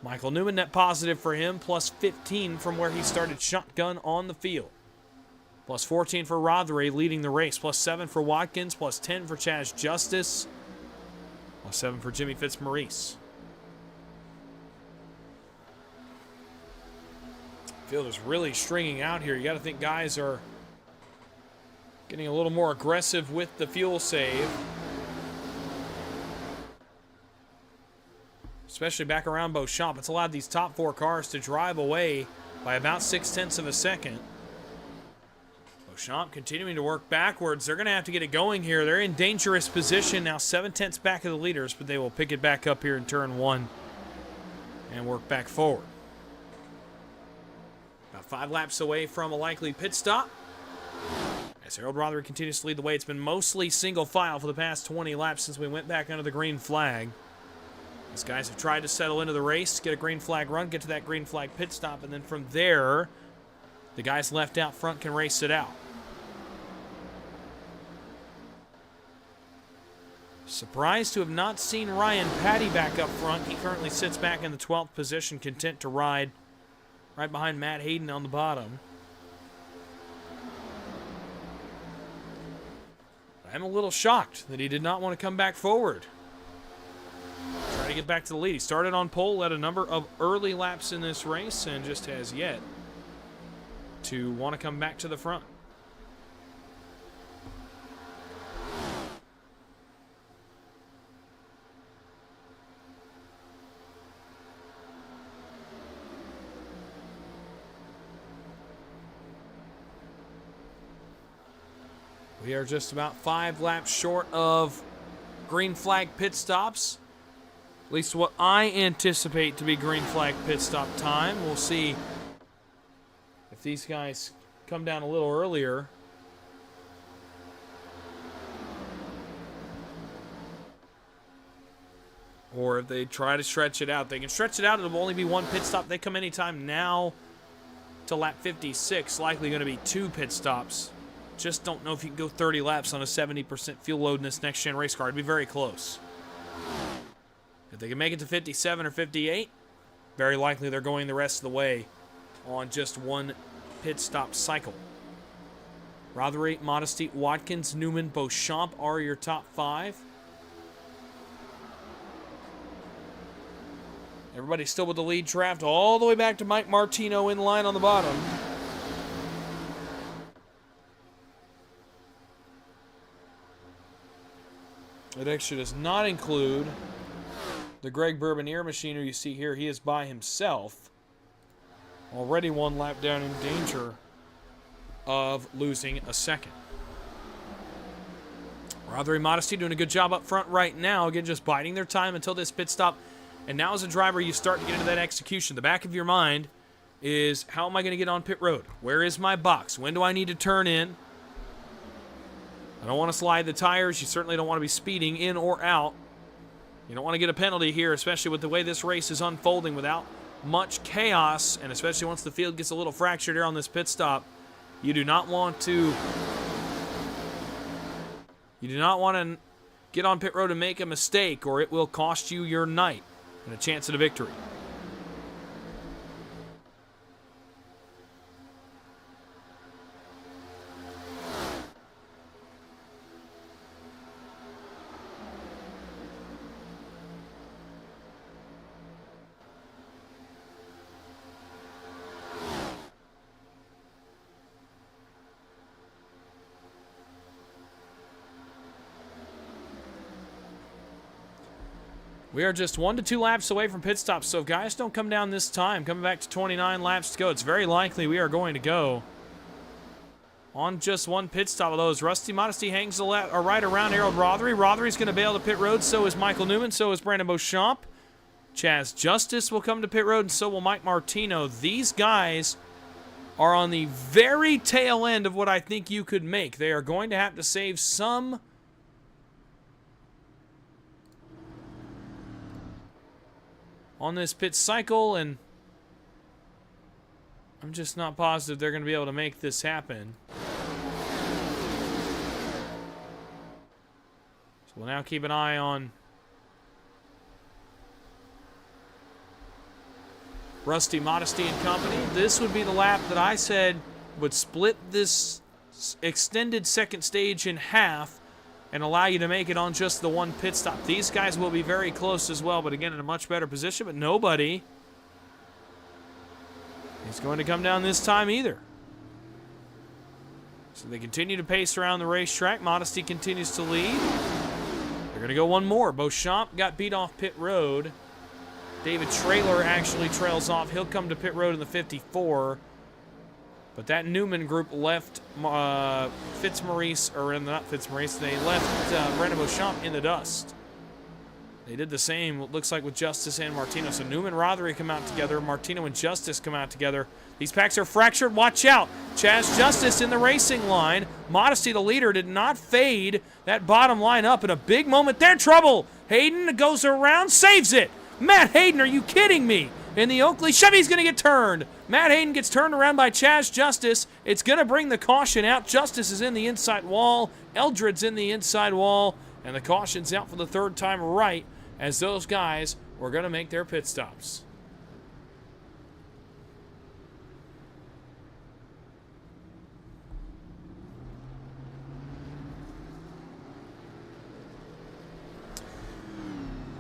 [SPEAKER 1] Michael Newman, net positive for him, plus 15 from where he started shotgun on the field. Plus 14 for Rothery, leading the race. Plus 7 for Watkins, plus 10 for Chaz Justice, plus 7 for Jimmy Fitzmaurice. Field is really stringing out here. You got to think guys are getting a little more aggressive with the fuel save. Especially back around Beauchamp. It's allowed these top 4 cars to drive away by about 0.6 of a second. Beauchamp continuing to work backwards. They're going to have to get it going here. They're in dangerous position now, 0.7 back of the leaders, but they will pick it back up here in turn 1 and work back forward. About 5 laps away from a likely pit stop. As Harold Rothery continues to lead the way, it's been mostly single file for the past 20 laps since we went back under the green flag. These guys have tried to settle into the race, get a green flag run, get to that green flag pit stop, and then from there, the guys left out front can race it out. Surprised to have not seen Ryan Patty back up front. He currently sits back in the 12th position, content to ride right behind Matt Hayden on the bottom. I'm a little shocked that he did not want to come back forward. Try to get back to the lead. He started on pole, led a number of early laps in this race, and just has yet to want to come back to the front. We are just about 5 laps short of green flag pit stops. At least what I anticipate to be green flag pit stop time. We'll see if these guys come down a little earlier. Or if they try to stretch it out. They can stretch it out. It'll only be 1 pit stop. They come anytime now to lap 56. Likely going to be 2 pit stops. Just don't know if you can go 30 laps on a 70% fuel load in this next-gen race car. It'd be very close. If they can make it to 57 or 58, very likely they're going the rest of the way on just 1 pit stop cycle. Rothery, Modesty, Watkins, Newman, Beauchamp are your top 5. Everybody still with the lead draft all the way back to Mike Martino in line on the bottom. It actually does not include the Greg Bourbonier machinery you see here. He is by himself. Already 1 lap down, in danger of losing a second. Rothery, Modesty doing a good job up front right now. Again, just biding their time until this pit stop. And now as a driver, you start to get into that execution. The back of your mind is, how am I going to get on pit road? Where is my box? When do I need to turn in? I don't want to slide the tires. You certainly don't want to be speeding in or out. You don't want to get a penalty here, especially with the way this race is unfolding without much chaos, and especially once the field gets a little fractured here on this pit stop, you do not want to get on pit road and make a mistake, or it will cost you your night and a chance at a victory. We are just 1 to 2 laps away from pit stops, so if guys don't come down this time, coming back to 29 laps to go, it's very likely we are going to go on just one pit stop of those. Rusty Modesty hangs the right around Harold Rothery. Rothery's going to bail to pit road, so is Michael Newman, so is Brandon Beauchamp. Chaz Justice will come to pit road, and so will Mike Martino. These guys are on the very tail end of what I think you could make. They are going to have to save some on this pit cycle, and I'm just not positive they're going to be able to make this happen. So we'll now keep an eye on Rusty Modesty and company. This would be the lap that I said would split this extended second stage in half and allow you to make it on just the one pit stop. These guys will be very close as well, but again in a much better position, but nobody is going to come down this time either. So they continue to pace around the racetrack. Modesty continues to lead. They're going to go one more. Beauchamp got beat off pit road. David Traylor actually trails off. He'll come to pit road in the 54. But that Newman group left Fitzmaurice, or not Fitzmaurice, they left Brandon Beauchamp in the dust. They did the same, it looks like, with Justice and Martino. So Newman, Rothery come out together. Martino and Justice come out together. These packs are fractured. Watch out. Chaz Justice in the racing line. Modesty, the leader, did not fade that bottom line up in a big moment there. Trouble. Hayden goes around, saves it. Matt Hayden, are you kidding me? In the Oakley, Chevy's going to get turned. Matt Hayden gets turned around by Chaz Justice. It's going to bring the caution out. Justice is in the inside wall. Eldred's in the inside wall. And the caution's out for the third time right as those guys were going to make their pit stops.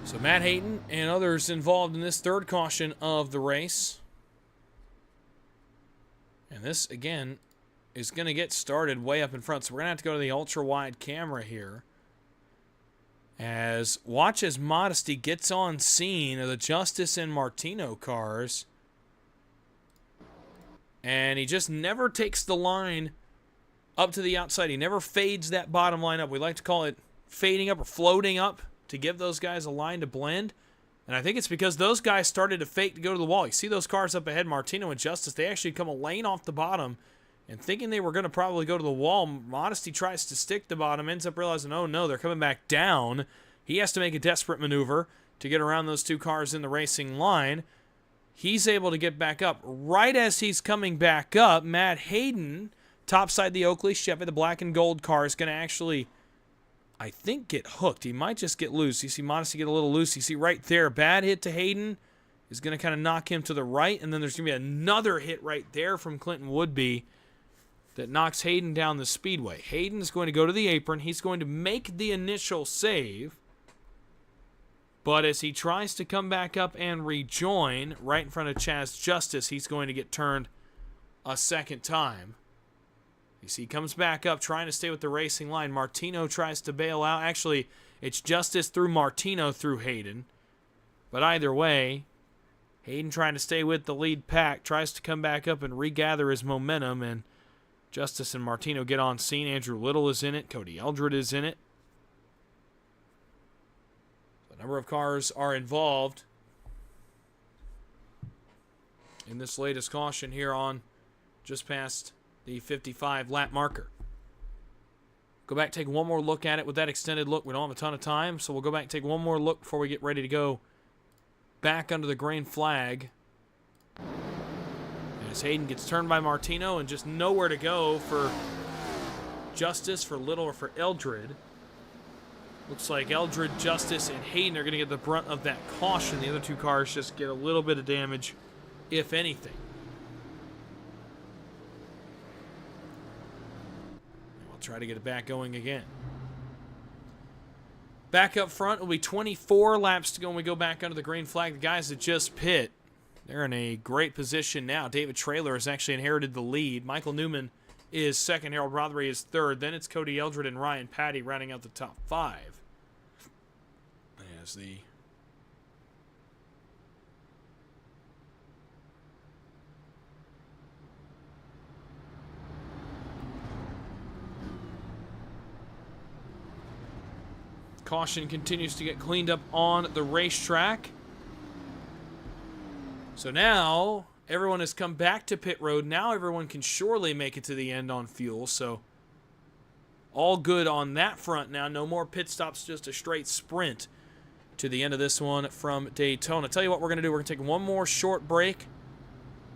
[SPEAKER 1] So Matt Hayden and others involved in this third caution of the race. And this, again, is going to get started way up in front. So we're going to have to go to the ultra-wide camera here. Watch as Modesty gets on scene of the Justice and Martino cars. And he just never takes the line up to the outside. He never fades that bottom line up. We like to call it fading up or floating up, to give those guys a line to blend. And I think it's because those guys started to fake to go to the wall. You see those cars up ahead, Martino and Justice, they actually come a lane off the bottom, and thinking they were going to probably go to the wall, Modesty tries to stick the bottom, ends up realizing, oh no, they're coming back down. He has to make a desperate maneuver to get around those two cars in the racing line. He's able to get back up. Right as he's coming back up, Matt Hayden, topside the Oakley Chevy, the black and gold car, is going to actually, I think, get hooked. He might just get loose. You see Modesty get a little loose. You see right there, bad hit to Hayden is going to kind of knock him to the right, and then there's going to be another hit right there from Clinton Woodby that knocks Hayden down the speedway. Hayden's going to go to the apron. He's going to make the initial save, but as he tries to come back up and rejoin right in front of Chaz Justice, he's going to get turned a second time. You see, he comes back up trying to stay with the racing line. Martino tries to bail out. Actually, it's Justice through Martino through Hayden. But either way, Hayden trying to stay with the lead pack, tries to come back up and regather his momentum, and Justice and Martino get on scene. Andrew Little is in it. Cody Eldred is in it. A number of cars are involved in this latest caution here on just past the 55 lap marker. Go back, take one more look at it with that extended look. We don't have a ton of time, so we'll go back and take one more look before we get ready to go back under the green flag As Hayden gets turned by Martino and just nowhere to go for Justice, for Little, or for Eldred. Looks like Eldred, Justice, and Hayden are going to get the brunt of that caution. The other two cars just get a little bit of damage, if anything. We'll try to get it back going again. Back up front will be 24 laps to go when we go back under the green flag. The guys that just pit, they're in a great position now. David Traylor has actually inherited the lead. Michael Newman is second. Harold Rothery is third. Then it's Cody Eldred and Ryan Patty rounding out the top five. As the caution continues to get cleaned up on the racetrack. So now everyone has come back to pit road. Now everyone can surely make it to the end on fuel. So all good on that front now. No more pit stops, just a straight sprint to the end of this one from Daytona. Tell you what we're going to do. We're going to take one more short break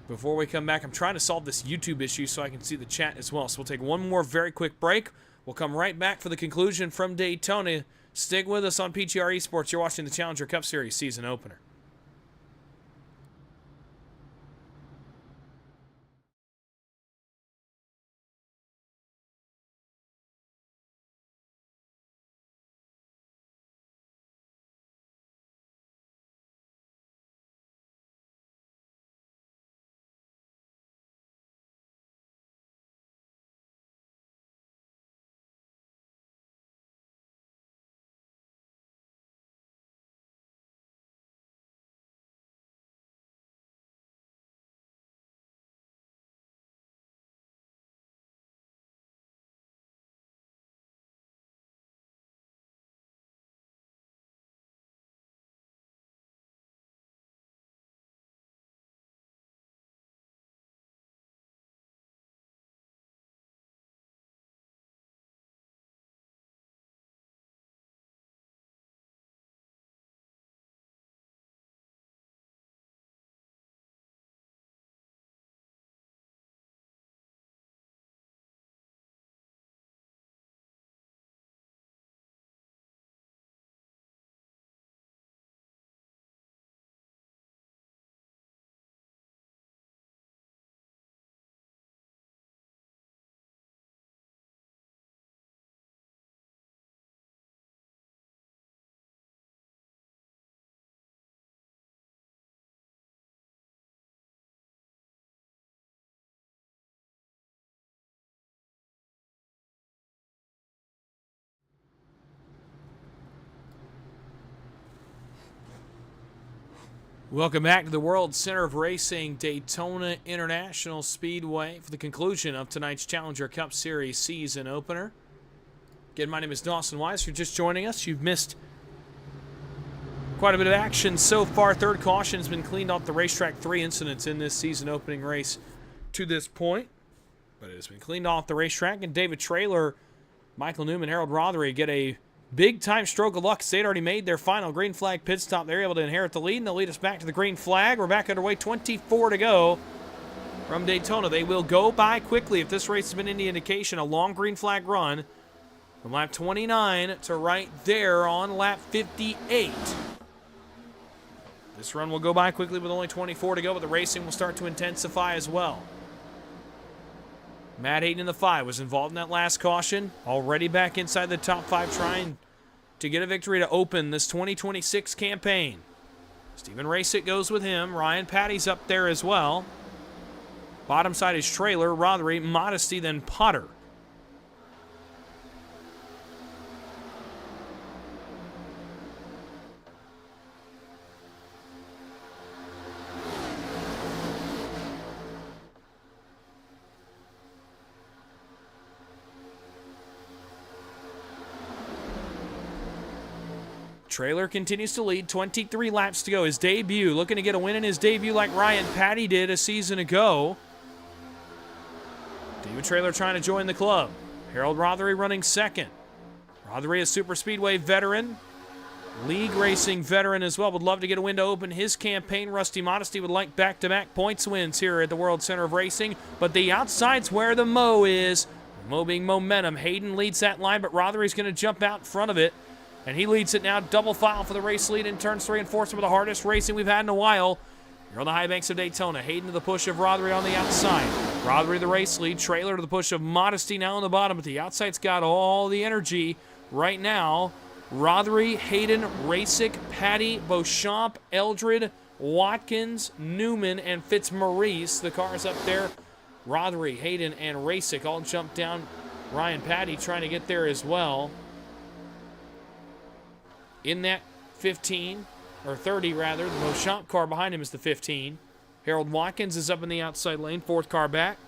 [SPEAKER 1] before we come back. I'm trying to solve this YouTube issue so I can see the chat as well. So we'll take one more very quick break. We'll come right back for the conclusion from Daytona. Stick with us on PGR eSports. You're watching the Challenger Cup Series season opener. Welcome back to the World Center of Racing, Daytona International Speedway, for the conclusion of tonight's Challenger Cup Series season opener. Again, my name is Dawson Wise. If you're just joining us, you've missed quite a bit of action so far. Third caution has been cleaned off the racetrack. 3 incidents in this season opening race to this point, but it has been cleaned off the racetrack. And David Traylor, Michael Newman, Harold Rothery get a big-time stroke of luck. They'd already made their final green flag pit stop. They're able to inherit the lead, and they'll lead us back to the green flag. We're back underway, 24 to go from Daytona. They will go by quickly if this race has been any indication. A long green flag run from lap 29 to right there on lap 58. This run will go by quickly with only 24 to go, but the racing will start to intensify as well. Matt Hayden in the 5 was involved in that last caution. Already back inside the top 5, trying to get a victory to open this 2026 campaign. Stephen Racek goes with him. Ryan Patty's up there as well. Bottom side is Traylor, Rothery, Modesty, then Potter. Traylor continues to lead, 23 laps to go. His debut, looking to get a win in his debut like Ryan Patty did a season ago. David Traylor trying to join the club. Harold Rothery running second. Rothery, a super speedway veteran. League racing veteran as well. Would love to get a win to open his campaign. Rusty Modesty would like back-to-back points wins here at the World Center of Racing. But the outside's where the Mo is. Mo being momentum. Hayden leads that line, but Rothery's going to jump out in front of it. And he leads it now. Double file for the race lead in turns 3 and 4. Some of the hardest racing we've had in a while. Here on the high banks of Daytona. Hayden to the push of Rothery on the outside. Rothery the race lead. Trailer to the push of Modesty now on the bottom. But the outside's got all the energy right now. Rothery, Hayden, Rasick, Patty, Beauchamp, Eldred, Watkins, Newman, and Fitzmaurice. The cars up there. Rothery, Hayden, and Rasick all jump down. Ryan Patty trying to get there as well. In that 15, or 30 rather, the Beauchamp car behind him is the 15. Harold Watkins is up in the outside lane, 4th car back.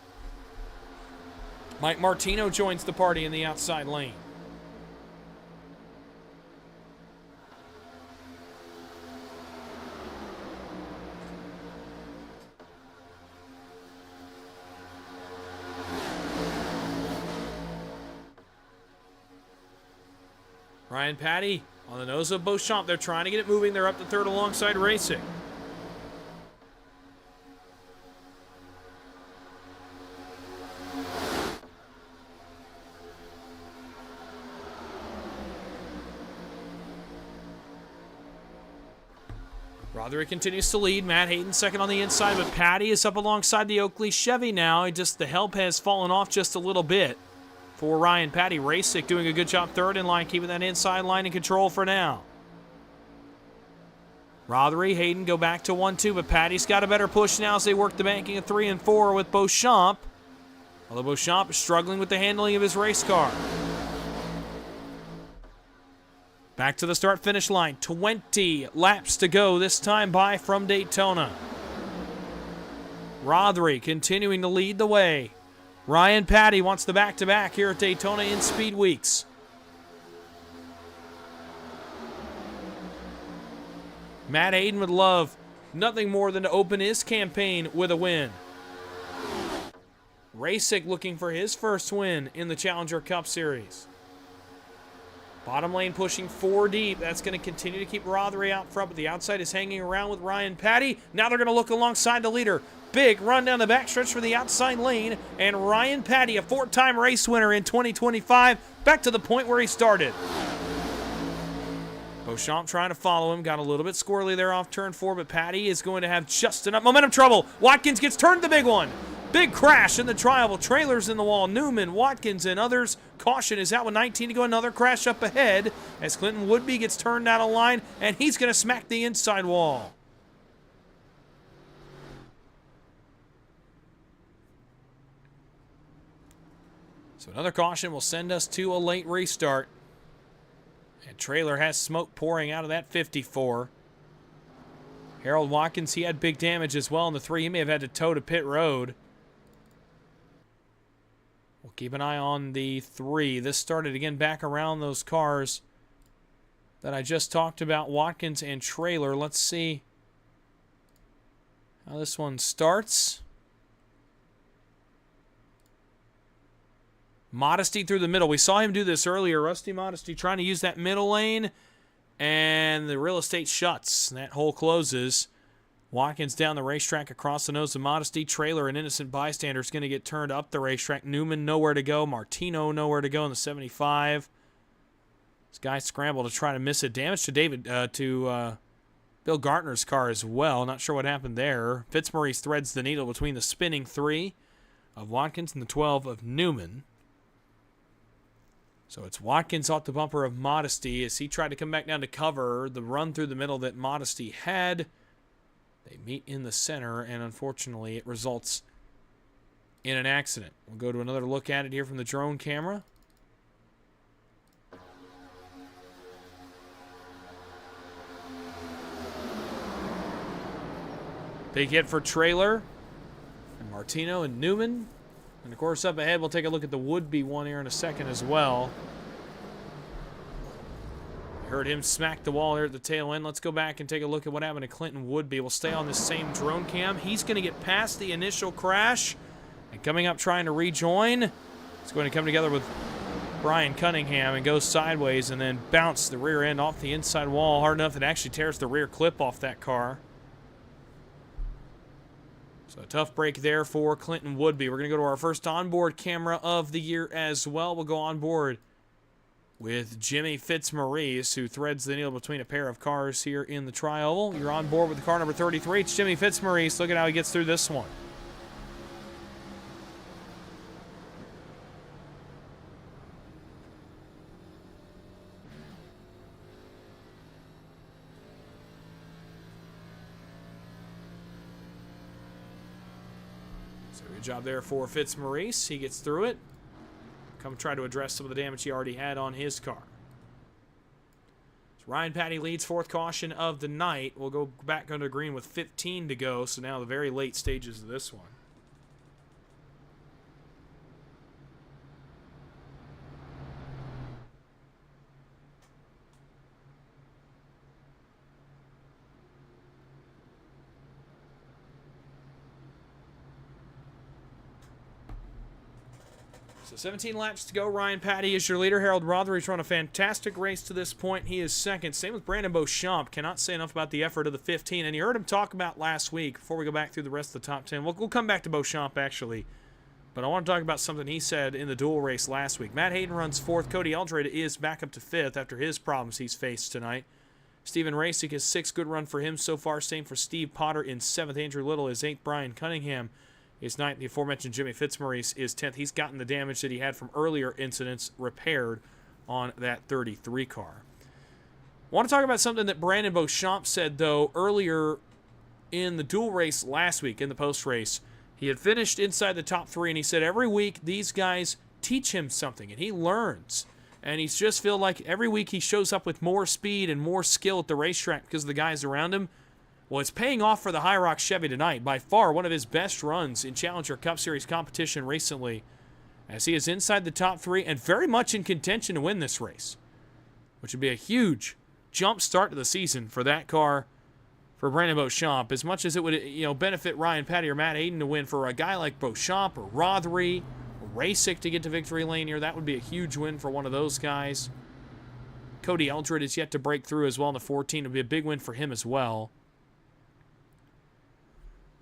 [SPEAKER 1] Mike Martino joins the party in the outside lane. Ryan Patty on the nose of Beauchamp. They're trying to get it moving. They're up to 3rd alongside Racing. Rothery continues to lead. Matt Hayden second on the inside, but Patty is up alongside the Oakley Chevy now. The help has fallen off just a little bit for Ryan Patty. Rasick doing a good job 3rd in line, keeping that inside line in control for now. Rothery, Hayden go back to 1-2, but Patty's got a better push now as they work the banking of 3 and 4 with Beauchamp. Although Beauchamp is struggling with the handling of his race car. Back to the start-finish line. 20 laps to go, this time by from Daytona. Rothery continuing to lead the way. Ryan Patty wants the back-to-back here at Daytona in Speed Weeks. Matt Hayden would love nothing more than to open his campaign with a win. Rasick looking for his first win in the Challenger Cup Series. Bottom lane pushing 4 deep. That's going to continue to keep Rothery out front, but the outside is hanging around with Ryan Patty. Now they're going to look alongside the leader. Big run down the backstretch for the outside lane, and Ryan Patty, a 4-time race winner in 2025, back to the point where he started. Beauchamp trying to follow him. Got a little bit squirrely there off turn 4, but Patty is going to have just enough momentum trouble. Watkins gets turned the big one. Big crash in the trial. Trailers in the wall. Newman, Watkins, and others. Caution is out with 19 to go. Another crash up ahead as Clinton Woodby gets turned out of line, and he's going to smack the inside wall. So another caution will send us to a late restart. And Trailer has smoke pouring out of that 54. Harold Watkins, he had big damage as well in the 3. He may have had to tow to pit road. We'll keep an eye on the 3. This started again back around those cars that I just talked about, Watkins and Trailer. Let's see how this one starts. Modesty through the middle. We saw him do this earlier. Rusty Modesty trying to use that middle lane, and the real estate shuts. That hole closes. Watkins down the racetrack across the nose of Modesty. Trailer, an innocent bystander, is going to get turned up the racetrack. Newman nowhere to go. Martino nowhere to go in the 75. This guy scrambled to try to miss it. Damage to Bill Gartner's car as well. Not sure what happened there. Fitzmaurice threads the needle between the spinning 3 of Watkins and the 12 of Newman. So it's Watkins off the bumper of Modesty as he tried to come back down to cover the run through the middle that Modesty had. They meet in the center, and unfortunately it results in an accident. We'll go to another look at it here from the drone camera. Big hit for Trailer, and Martino and Newman. And of course, up ahead, we'll take a look at the would-be one here in a second as well. Heard him smack the wall here at the tail end. Let's go back and take a look at what happened to Clinton Woodby. We'll stay on this same drone cam. He's going to get past the initial crash. And coming up trying to rejoin, it's going to come together with Brian Cunningham and goes sideways and then bounce the rear end off the inside wall hard enough that it actually tears the rear clip off that car. So a tough break there for Clinton Woodby. We're going to go to our first onboard camera of the year as well. We'll go on board with Jimmy Fitzmaurice, who threads the needle between a pair of cars here in the Tri-Oval. You're on board with the car number 33. It's Jimmy Fitzmaurice. Look at how he gets through this one. So good job there for Fitzmaurice. He gets through it. Come try to address some of the damage he already had on his car. So Ryan Patty leads fourth caution of the night. We'll go back under green with 15 to go, so now the very late stages of this one. So 17 laps to go. Ryan Patty is your leader. Harold Rothery's run a fantastic race to this point. He is second. Same with Brandon Beauchamp. Cannot say enough about the effort of the 15. And you heard him talk about last week before we go back through the rest of the top 10. We'll come back to Beauchamp, actually. But I want to talk about something he said in the dual race last week. Matt Hayden runs fourth. Cody Eldred is back up to fifth after his problems he's faced tonight. Stephen Rasick is sixth. Good run for him so far. Same for Steve Potter in seventh. Andrew Little is eighth. Brian Cunningham is ninth. The aforementioned Jimmy Fitzmaurice is 10th. He's gotten the damage that he had from earlier incidents repaired on that 33 car. I want to talk about something that Brandon Beauchamp said, though, earlier in the dual race last week, in the post-race. He had finished inside the top three, and he said every week these guys teach him something, and he learns. And he's just feel like every week he shows up with more speed and more skill at the racetrack because of the guys around him. Well, it's paying off for the High Rock Chevy tonight. By far, one of his best runs in Challenger Cup Series competition recently, as he is inside the top three and very much in contention to win this race, which would be a huge jump start to the season for that car for Brandon Beauchamp. As much as it would, benefit Ryan Patty or Matt Hayden to win, for a guy like Beauchamp or Rothery or Rasick to get to victory lane here, that would be a huge win for one of those guys. Cody Eldred is yet to break through as well in the 14. It would be a big win for him as well.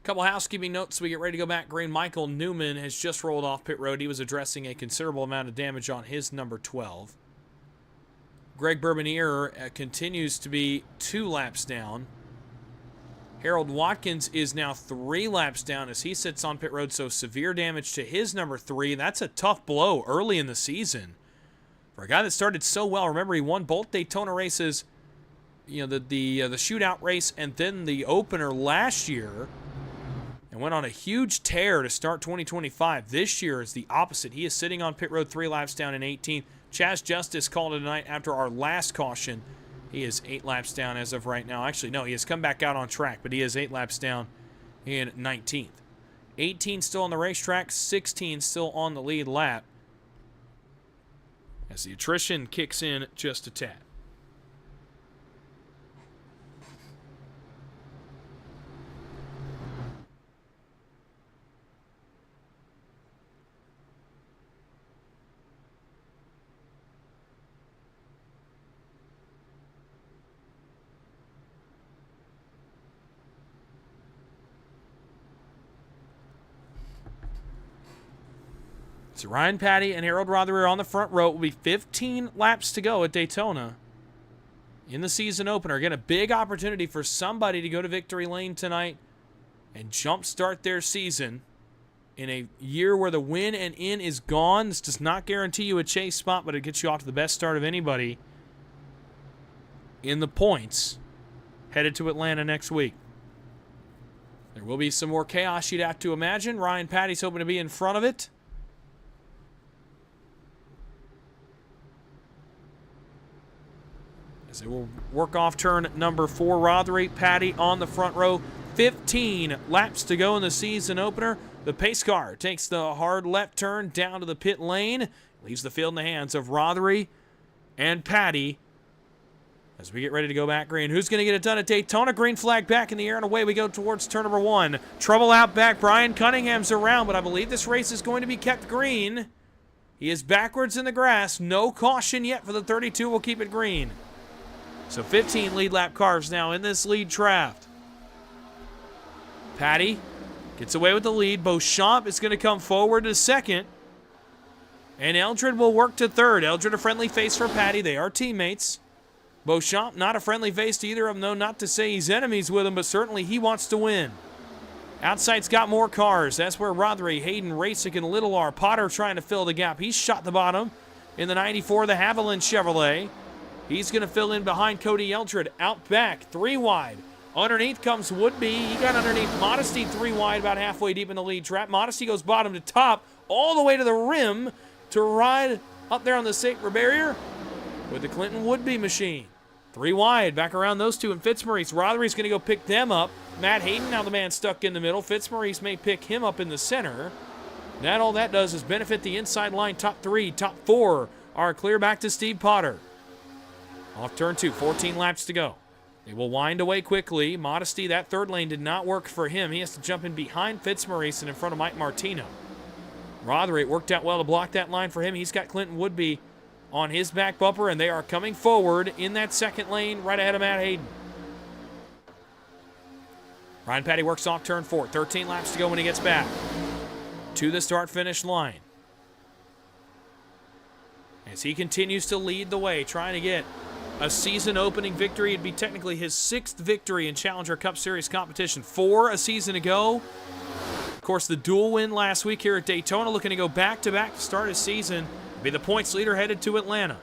[SPEAKER 1] Couple housekeeping notes. We get ready to go back green. Michael Newman has just rolled off pit road. He was addressing a considerable amount of damage on his number 12. Greg Bourbonier continues to be 2 laps down. Harold Watkins is now 3 laps down as he sits on pit road, so severe damage to his number 3. That's a tough blow early in the season for a guy that started so well. Remember, he won both Daytona races, the shootout race and then the opener last year, and went on a huge tear to start 2025. This year is the opposite. He is sitting on pit road 3 laps down in 18th. Chaz Justice called it tonight after our last caution. He is 8 laps down as of right now. Actually, no, he has come back out on track, but he is 8 laps down in 19th. 18 still on the racetrack, 16 still on the lead lap, as the attrition kicks in just a tad. So Ryan Patty and Harold Rothery are on the front row. It will be 15 laps to go at Daytona in the season opener. Again, a big opportunity for somebody to go to victory lane tonight and jumpstart their season in a year where the win and in is gone. This does not guarantee you a chase spot, but it gets you off to the best start of anybody in the points headed to Atlanta next week. There will be some more chaos, you'd have to imagine. Ryan Patty's hoping to be in front of it. As they will work off turn number 4. Rothery, Patty on the front row. 15 laps to go in the season opener. The pace car takes the hard left turn down to the pit lane. Leaves the field in the hands of Rothery and Patty as we get ready to go back green. Who's going to get it done at Daytona? Green flag back in the air, and away we go towards turn number 1. Trouble out back. Brian Cunningham's around, but I believe this race is going to be kept green. He is backwards in the grass. No caution yet for the 32. We'll keep it green. So 15 lead lap cars now in this lead draft. Patty gets away with the lead. Beauchamp is going to come forward to second. And Eldred will work to third. Eldred a friendly face for Patty. They are teammates. Beauchamp not a friendly face to either of them, though. Not to say he's enemies with him, but certainly he wants to win. Outside's got more cars. That's where Rothery, Hayden, Rasick, and Little are. Potter trying to fill the gap. He's shot the bottom in the 94, the Haviland Chevrolet. He's going to fill in behind Cody Eldred. Out back, 3 wide. Underneath comes Woodby. He got underneath Modesty 3 wide, about halfway deep in the lead trap. Modesty goes bottom to top, all the way to the rim to ride up there on the safety barrier with the Clinton Woodby machine. 3 wide, back around those two, and Fitzmaurice. Rothery's going to go pick them up. Matt Hayden, now the man stuck in the middle. Fitzmaurice may pick him up in the center. That all that does is benefit the inside line. Top 3, top 4 are clear back to Steve Potter. Off turn 2, 14 laps to go. They will wind away quickly. Modesty, that third lane did not work for him. He has to jump in behind Fitzmaurice and in front of Mike Martino. Rothery, it worked out well to block that line for him. He's got Clinton Woodby on his back bumper, and they are coming forward in that second lane right ahead of Matt Hayden. Ryan Patty works off turn 4. 13 laps to go when he gets back to the start-finish line. As he continues to lead the way, trying to get a season-opening victory. It'd be technically his 6th victory in Challenger Cup Series competition. 4 a season ago. Of course, the dual win last week here at Daytona, looking to go back-to-back to start his season. Be the points leader headed to Atlanta.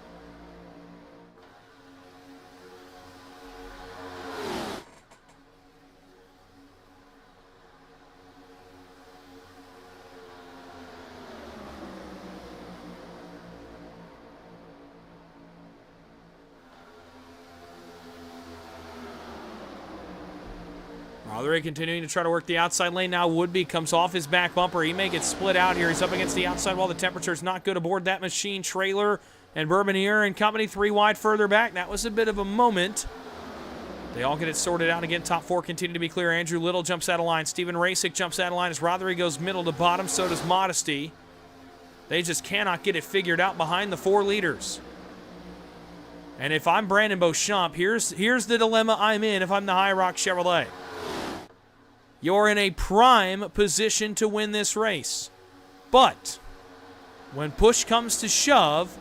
[SPEAKER 1] Rothery continuing to try to work the outside lane. Now Woodby comes off his back bumper. He may get split out here. He's up against the outside wall. The temperature's not good aboard that machine. Trailer and Bourbonier and company 3 wide further back. That was a bit of a moment. They all get it sorted out again. Top 4 continue to be clear. Andrew Little jumps out of line. Steven Rasick jumps out of line as Rothery goes middle to bottom. So does Modesty. They just cannot get it figured out behind the 4 leaders. And if I'm Brandon Beauchamp, here's the dilemma I'm in if I'm the High Rock Chevrolet. You're in a prime position to win this race. But when push comes to shove,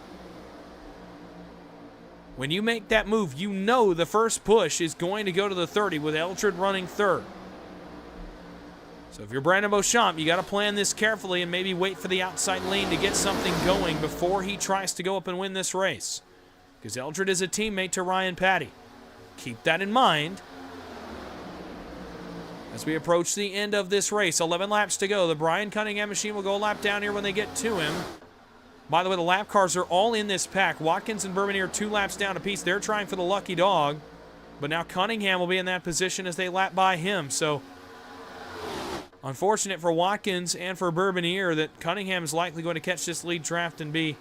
[SPEAKER 1] when you make that move, you know the first push is going to go to the 30 with Eldred running third. So if you're Brandon Beauchamp, you got to plan this carefully and maybe wait for the outside lane to get something going before he tries to go up and win this race. Because Eldred is a teammate to Ryan Patty. Keep that in mind as we approach the end of this race. 11 laps to go. The Brian Cunningham machine will go a lap down here when they get to him. By the way, the lap cars are all in this pack. Watkins and Bourbonier 2 laps down apiece. They're trying for the lucky dog. But now Cunningham will be in that position as they lap by him. So, unfortunate for Watkins and for Bourbonier that Cunningham is likely going to catch this lead draft and be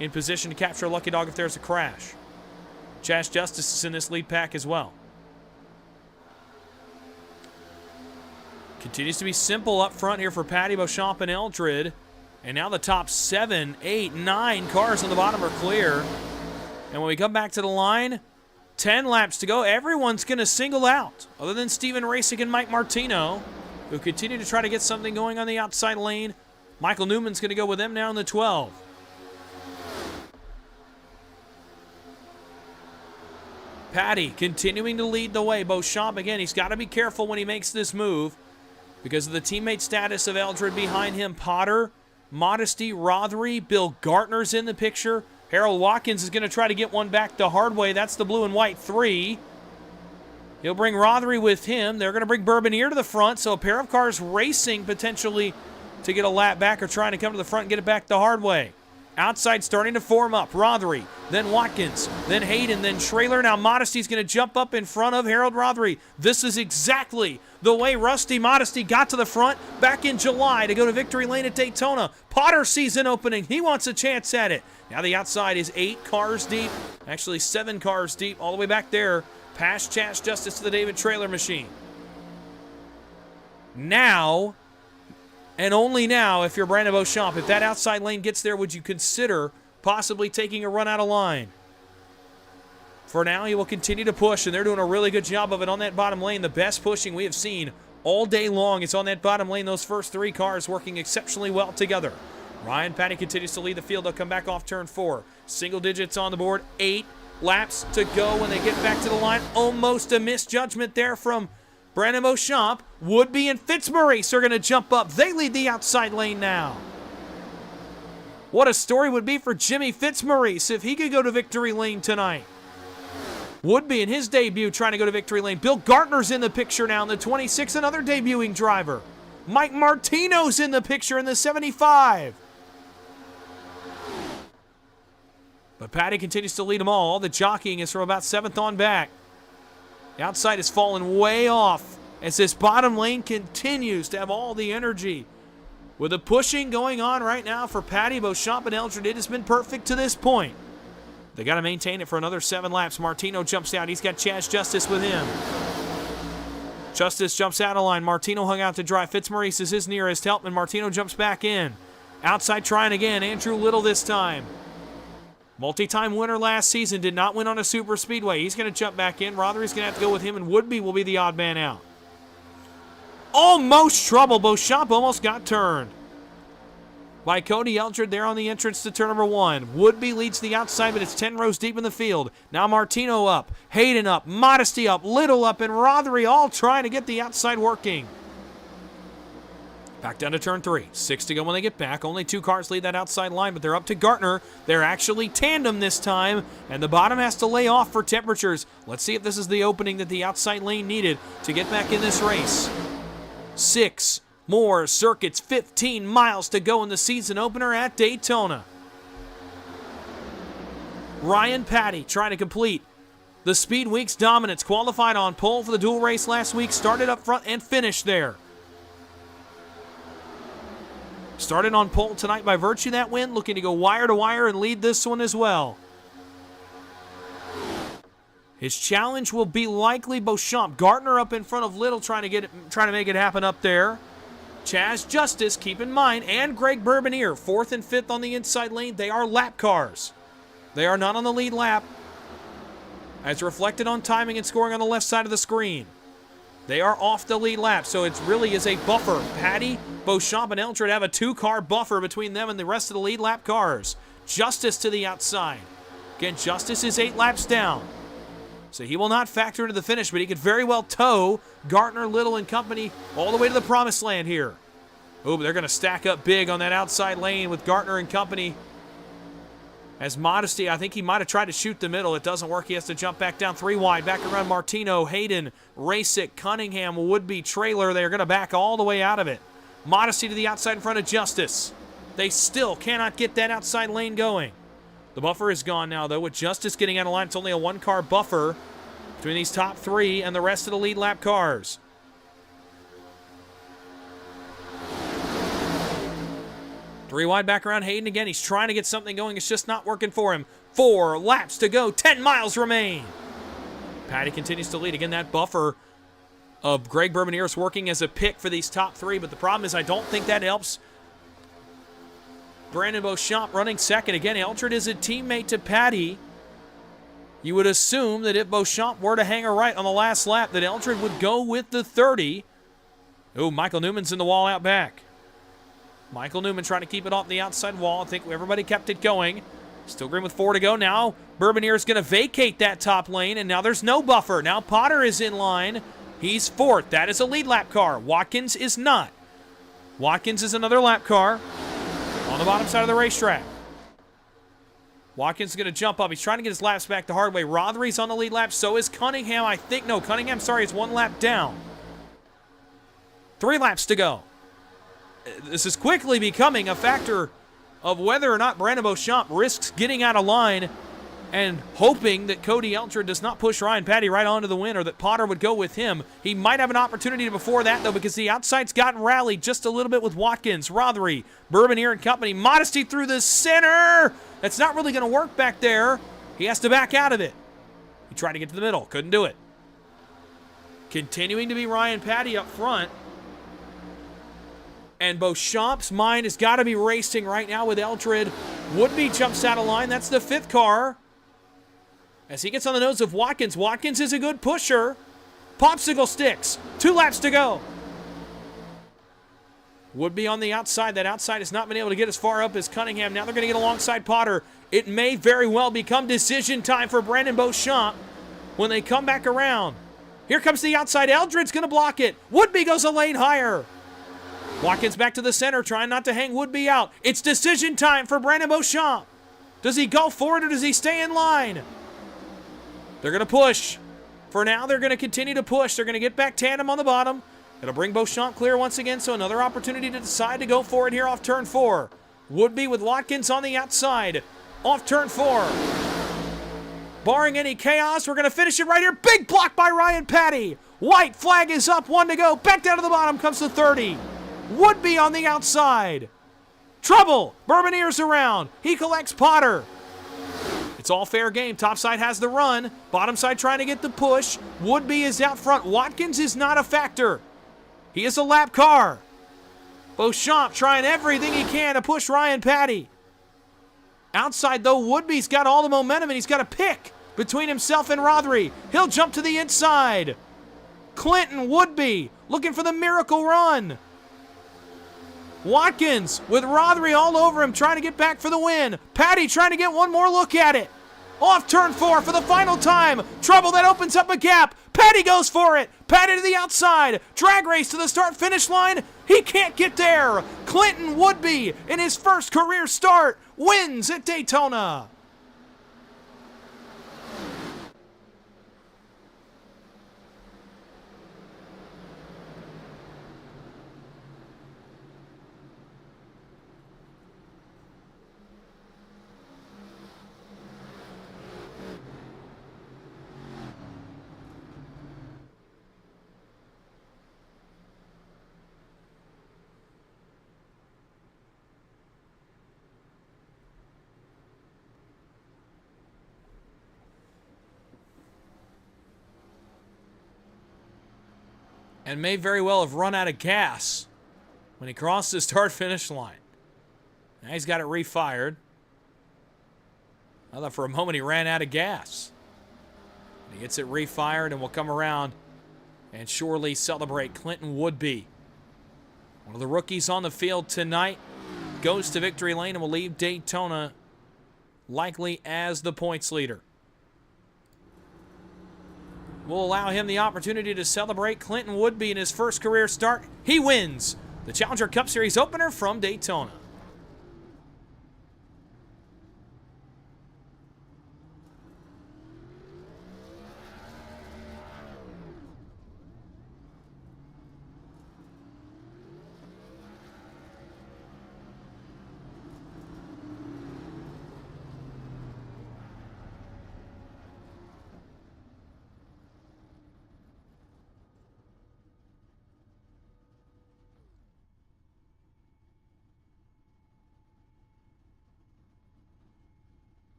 [SPEAKER 1] in position to capture a lucky dog if there's a crash. Chas Justice is in this lead pack as well. Continues to be simple up front here for Patty, Beauchamp, and Eldred. And now the top 7, 8, 9 cars on the bottom are clear. And when we come back to the line, 10 laps to go. Everyone's going to single out, other than Steven Rasick and Mike Martino, who continue to try to get something going on the outside lane. Michael Newman's going to go with them now in the 12. Patty continuing to lead the way. Beauchamp, again, he's got to be careful when he makes this move because of the teammate status of Eldred behind him. Potter, Modesty, Rothery, Bill Gartner's in the picture. Harold Watkins is going to try to get one back the hard way. That's the blue and white 3. He'll bring Rothery with him. They're going to bring Bourbonier to the front, so a pair of cars racing potentially to get a lap back or trying to come to the front and get it back the hard way. Outside starting to form up. Rothery, then Watkins, then Hayden, then Trailer. Now Modesty's going to jump up in front of Harold Rothery. This is exactly the way Rusty Modesty got to the front back in July to go to victory lane at Daytona. Potter season opening. He wants a chance at it. Now the outside is 8 cars deep. Actually 7 cars deep all the way back there. Past Chas Justice to the David Trailer machine. Now And only now, if you're Brandon Beauchamp, if that outside lane gets there, would you consider possibly taking a run out of line? For now, he will continue to push, and they're doing a really good job of it on that bottom lane. The best pushing we have seen all day long is on that bottom lane. Those first 3 cars working exceptionally well together. Ryan Patty continues to lead the field. They'll come back off turn 4. Single digits on the board. 8 laps to go when they get back to the line. Almost a misjudgment there from Brandon Beauchamp. Woodby and Fitzmaurice are going to jump up. They lead the outside lane now. What a story would be for Jimmy Fitzmaurice if he could go to victory lane tonight. Woodby in his debut trying to go to victory lane. Bill Gartner's in the picture now in the 26, another debuting driver. Mike Martino's in the picture in the 75. But Patty continues to lead them all. The jockeying is from about 7th on back. The outside has fallen way off as this bottom lane continues to have all the energy. With the pushing going on right now for Patty, Beauchamp, and Eldred, it has been perfect to this point. They got to maintain it for another 7 laps. Martino jumps out. He's got Chaz Justice with him. Justice jumps out of line. Martino hung out to dry. Fitzmaurice is his nearest help, and Martino jumps back in. Outside trying again. Andrew Little this time. Multi-time winner last season. Did not win on a super speedway. He's going to jump back in. Rothery's going to have to go with him, and Woodby will be the odd man out. Almost trouble. Beauchamp almost got turned by Cody Eldred there on the entrance to turn number 1. Woodby leads the outside, but it's 10 rows deep in the field. Now Martino up, Hayden up, Modesty up, Little up, and Rothery all trying to get the outside working. Back down to turn 3. 6 to go when they get back. Only 2 cars lead that outside line, but they're up to Gartner. They're actually tandem this time, and the bottom has to lay off for temperatures. Let's see if this is the opening that the outside lane needed to get back in this race. 6 more circuits, 15 miles to go in the season opener at Daytona. Ryan Patty trying to complete the Speed Week's dominance. Qualified on pole for the dual race last week. Started up front and finished there. Started on pole tonight by virtue of that win. Looking to go wire to wire and lead this one as well. His challenge will be likely Beauchamp. Gartner up in front of Little trying to make it happen up there. Chaz Justice, keep in mind, and Greg Bourbonier, 4th and 5th on the inside lane. They are lap cars. They are not on the lead lap, as reflected on timing and scoring on the left side of the screen. They are off the lead lap, so it really is a buffer. Patty, Beauchamp, and Eldred have a 2-car buffer between them and the rest of the lead lap cars. Justice to the outside. Again, Justice is 8 laps down, so he will not factor into the finish, but he could very well tow Gartner, Little, and company all the way to the promised land here. Oh, but they're going to stack up big on that outside lane with Gartner and company. As Modesty, I think he might have tried to shoot the middle. It doesn't work. He has to jump back down 3 wide. Back around Martino, Hayden, Rasick, Cunningham, Woodby, Trailer. They're going to back all the way out of it. Modesty to the outside in front of Justice. They still cannot get that outside lane going. The buffer is gone now, though, with Justice getting out of line. It's only a 1-car buffer between these top 3 and the rest of the lead lap cars. Three wide back around Hayden again. He's trying to get something going. It's just not working for him. 4 laps to go. 10 miles remain. Patty continues to lead. Again, that buffer of Greg Bourbonier is working as a pick for these top 3, but the problem is I don't think that helps Brandon Beauchamp running second. Again, Eldred is a teammate to Patty. You would assume that if Beauchamp were to hang a right on the last lap, that Eldred would go with the 30. Oh, Michael Newman's in the wall out back. Michael Newman trying to keep it off the outside wall. I think everybody kept it going. Still green with 4 to go. Now Bourbonier is going to vacate that top lane, and now there's no buffer. Now Potter is in line. He's 4th. That is a lead lap car. Watkins is not. Watkins is another lap car on the bottom side of the racetrack. Watkins is going to jump up. He's trying to get his laps back the hard way. Rothery's on the lead lap. So is Cunningham. I think, no, Cunningham, sorry, is 1 lap down. 3 laps to go. This is quickly becoming a factor of whether or not Brandon Beauchamp risks getting out of line and hoping that Cody Eldred does not push Ryan Patty right onto the win, or that Potter would go with him. He might have an opportunity before that, though, because the outside's gotten rallied just a little bit with Watkins, Rothery, Bourbonier and company. Modesty through the center. That's not really going to work back there. He has to back out of it. He tried to get to the middle. Couldn't do it. Continuing to be Ryan Patty up front. And Beauchamp's mind has got to be racing right now with Eldred. Woodby jumps out of line. That's the 5th car. As he gets on the nose of Watkins. Watkins is a good pusher. Popsicle sticks. 2 laps to go. Woodby on the outside. That outside has not been able to get as far up as Cunningham. Now they're going to get alongside Potter. It may very well become decision time for Brandon Beauchamp when they come back around. Here comes the outside. Eldred's going to block it. Woodby goes a lane higher. Watkins back to the center, trying not to hang Woodby out. It's decision time for Brandon Beauchamp. Does he go forward or does he stay in line? They're going to push. For now, they're going to continue to push. They're going to get back tandem on the bottom. It'll bring Beauchamp clear once again, so another opportunity to decide to go for it here off turn 4. Woodby with Watkins on the outside. Off turn 4. Barring any chaos, we're going to finish it right here. Big block by Ryan Patty. White flag is up, 1 to go. Back down to the bottom comes the 30. Woodby on the outside. Trouble. Bourbonier's around. He collects Potter. It's all fair game. Top side has the run. Bottom side trying to get the push. Woodby is out front. Watkins is not a factor. He is a lap car. Beauchamp trying everything he can to push Ryan Patty. Outside, though, Woodby's got all the momentum, and he's got a pick between himself and Rothery. He'll jump to the inside. Clinton Woodby looking for the miracle run. Watkins with Rothery all over him, trying to get back for the win. Patty trying to get one more look at it. Off turn 4 for the final time. Trouble that opens up a gap. Patty goes for it. Patty to the outside. Drag race to the start-finish line. He can't get there. Clinton Woodby, in his first career start, wins at Daytona. And may very well have run out of gas when he crossed the start-finish line. Now he's got it refired. I thought for a moment he ran out of gas. He gets it refired and will come around and surely celebrate. Clinton Woodby, one of the rookies on the field tonight, goes to victory lane and will leave Daytona likely as the points leader. We'll allow him the opportunity to celebrate. Clinton Woodby in his first career start. He wins the Challenger Cup Series opener from Daytona.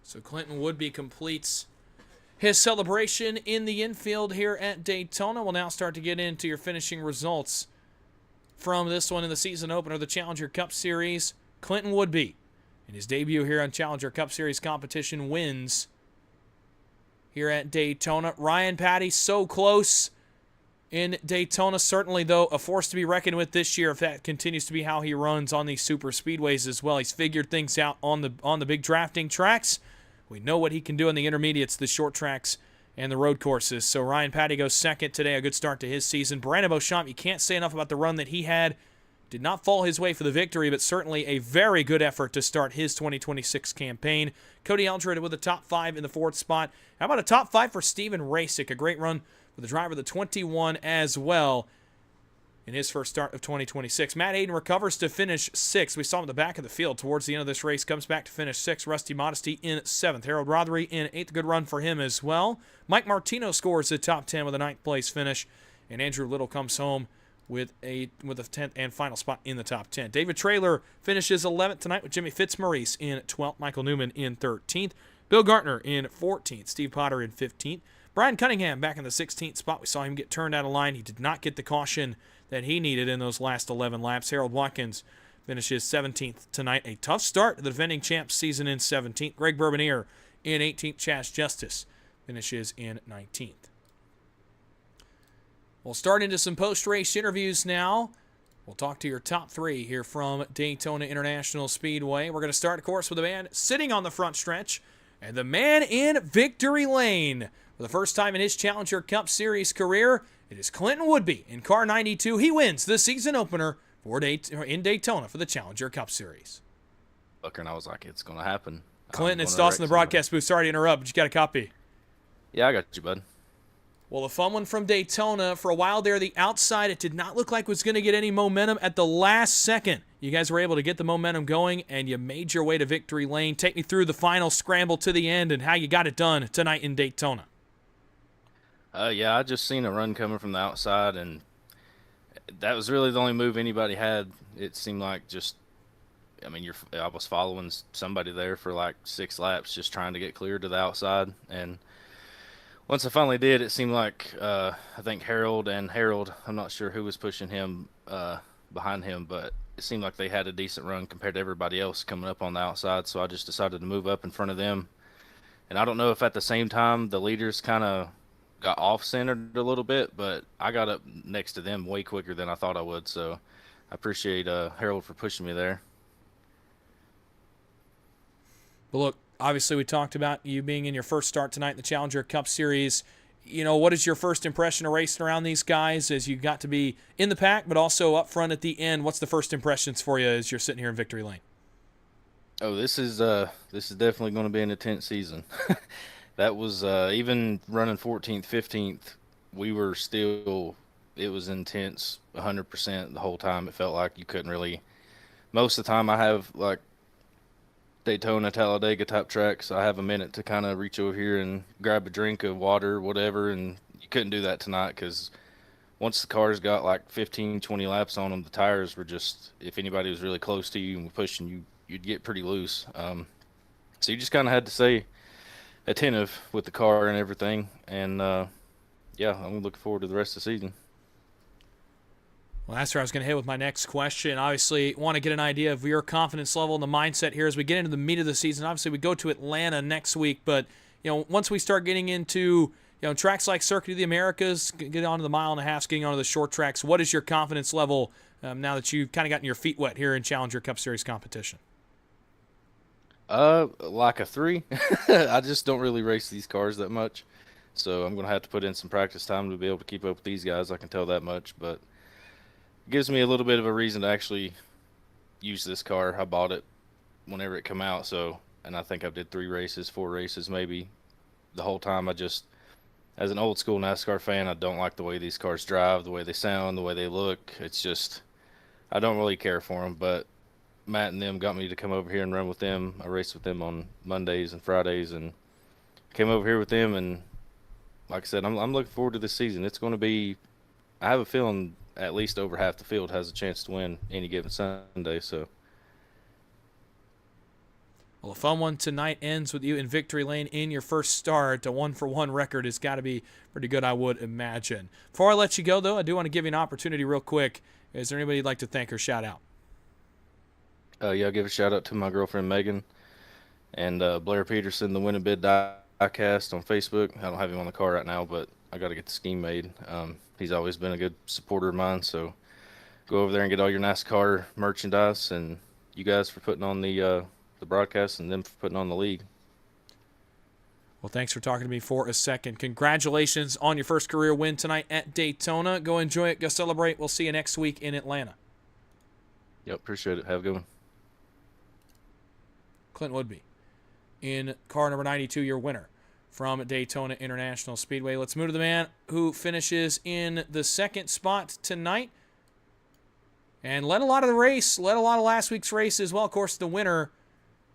[SPEAKER 1] So Clinton Woodby completes his celebration in the infield here at Daytona. We'll now start to get into your finishing results from this one in the season opener, the Challenger Cup Series. Clinton Woodby, in his debut here on Challenger Cup Series competition, wins here at Daytona. Ryan Patty, so close in Daytona. Certainly, though, a force to be reckoned with this year if that continues to be how he runs on these super speedways as well. He's figured things out on the big drafting tracks. We know what he can do on the intermediates, the short tracks, and the road courses. So Ryan Patty goes second today, a good start to his season. Brandon Beauchamp, you can't say enough about the run that he had. Did not fall his way for the victory, but certainly a very good effort to start his 2026 campaign. Cody Eldred with a top 5 in the 4th spot. How about a top 5 for Steven Rasick? A great run for the driver of the 21 as well in his first start of 2026. Matt Hayden recovers to finish 6th. We saw him at the back of the field towards the end of this race. Comes back to finish 6th. Rusty Modesty in 7th. Harold Rothery in 8th. Good run for him as well. Mike Martino scores the top 10 with a 9th place finish. And Andrew Little comes home with a 10th and final spot in the top 10. David Traylor finishes 11th tonight with Jimmy Fitzmaurice in 12th. Michael Newman in 13th. Bill Gartner in 14th. Steve Potter in 15th. Brian Cunningham back in the 16th spot. We saw him get turned out of line. He did not get the caution that he needed in those last 11 laps. Harold Watkins finishes 17th tonight. A tough start to the defending champs season in 17th. Greg Bourbonier in 18th. Chaz Justice finishes in 19th. We'll start into some post-race interviews now. We'll talk to your top three here from Daytona International Speedway. We're going to start, of course, with the man sitting on the front stretch and the man in victory lane. For the first time in his Challenger Cup Series career, it is Clinton Woodby in car 92. He wins the season opener in Daytona for the Challenger Cup Series.
[SPEAKER 2] Looking, I was like, it's going to happen.
[SPEAKER 1] Clinton, it's Dawson in the broadcast booth. Sorry to interrupt, but you got a copy.
[SPEAKER 2] Yeah, I got you, bud.
[SPEAKER 1] Well, the fun one from Daytona, for a while there, the outside, it did not look like it was going to get any momentum at the last second. You guys were able to get the momentum going, and you made your way to victory lane. Take me through the final scramble to the end and how you got it done tonight in Daytona.
[SPEAKER 2] Yeah, I just seen a run coming from the outside, and that was really the only move anybody had. It seemed like I was following somebody there for like 6 laps, just trying to get clear to the outside, and once I finally did, it seemed like I think Harold, I'm not sure who was pushing him behind him, but it seemed like they had a decent run compared to everybody else coming up on the outside, so I just decided to move up in front of them. And I don't know if at the same time the leaders kind of got off-centered a little bit, but I got up next to them way quicker than I thought I would, so I appreciate Harold for pushing me there.
[SPEAKER 1] Well, look, obviously we talked about you being in your first start tonight in the Challenger Cup Series. You know, what is your first impression of racing around these guys as you got to be in the pack, but also up front at the end? What's the first impressions for you as you're sitting here in victory lane?
[SPEAKER 2] Oh, this is definitely going to be an intense season. That was even running 14th, 15th. It was intense 100% the whole time. It felt like you couldn't really. Most of the time, I have like Daytona, Talladega type tracks. I have a minute to kind of reach over here and grab a drink of water, whatever, and you couldn't do that tonight because once the cars got like 15, 20 laps on them, the tires were just, if anybody was really close to you and pushing you, you'd get pretty loose. So you just kind of had to stay attentive with the car and everything, and yeah, I'm looking forward to the rest of the season.
[SPEAKER 1] Well, that's where I was going to hit with my next question. Obviously, want to get an idea of your confidence level and the mindset here as we get into the meat of the season. Obviously, we go to Atlanta next week, but once we start getting into tracks like Circuit of the Americas, get onto the 1.5 miles, getting onto the short tracks, what is your confidence level now that you've kind of gotten your feet wet here in Challenger Cup Series competition?
[SPEAKER 2] Like a 3. I just don't really race these cars that much, so I'm going to have to put in some practice time to be able to keep up with these guys. I can tell that much, but gives me a little bit of a reason to actually use this car. I bought it whenever it came out, and I think I did 4 races maybe the whole time. As an old school NASCAR fan, I don't like the way these cars drive, the way they sound, the way they look. It's just, I don't really care for them, but Matt and them got me to come over here and run with them. I raced with them on Mondays and Fridays and came over here with them, and like I said, I'm looking forward to this season. It's going to be, I have a feeling at least over half the field has a chance to win any given Sunday. So,
[SPEAKER 1] well, a fun one tonight ends with you in victory lane in your first start. A 1-for-1 record has got to be pretty good, I would imagine. Before I let you go, though, I do want to give you an opportunity real quick. Is there anybody you'd like to thank or shout out?
[SPEAKER 2] Yeah, I'll give a shout out to my girlfriend Megan and Blair Peterson, the Win a Bid diecast on Facebook. I don't have him on the car right now, but I got to get the scheme made. He's always been a good supporter of mine, so go over there and get all your NASCAR merchandise, and you guys for putting on the broadcast and them for putting on the league.
[SPEAKER 1] Well, thanks for talking to me for a second. Congratulations on your first career win tonight at Daytona. Go enjoy it. Go celebrate. We'll see you next week in Atlanta.
[SPEAKER 2] Yep, appreciate it. Have a good one.
[SPEAKER 1] Clint Woodby in car number 92, your winner from Daytona International Speedway. Let's move to the man who finishes in the second spot tonight and led a lot of last week's race as well. Of course, the winner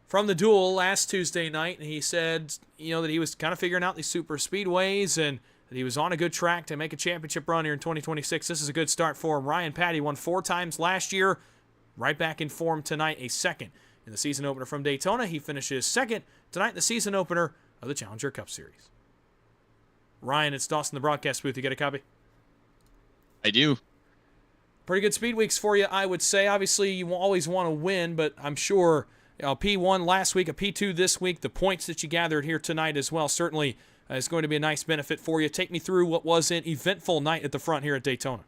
[SPEAKER 1] from the duel last Tuesday night, and he said, that he was kind of figuring out these super speedways and that he was on a good track to make a championship run here in 2026. This is a good start for him. Ryan Patty won 4 times last year, right back in form tonight, a second in the season opener from Daytona. He finishes second tonight in the season opener of the Challenger Cup Series. Ryan, it's Dawson, the broadcast booth. You get a copy?
[SPEAKER 3] I do.
[SPEAKER 1] Pretty good speed weeks for you, I would say. Obviously, you always want to win, but I'm sure a P1 last week, a P2 this week, the points that you gathered here tonight as well certainly is going to be a nice benefit for you. Take me through what was an eventful night at the front here at Daytona.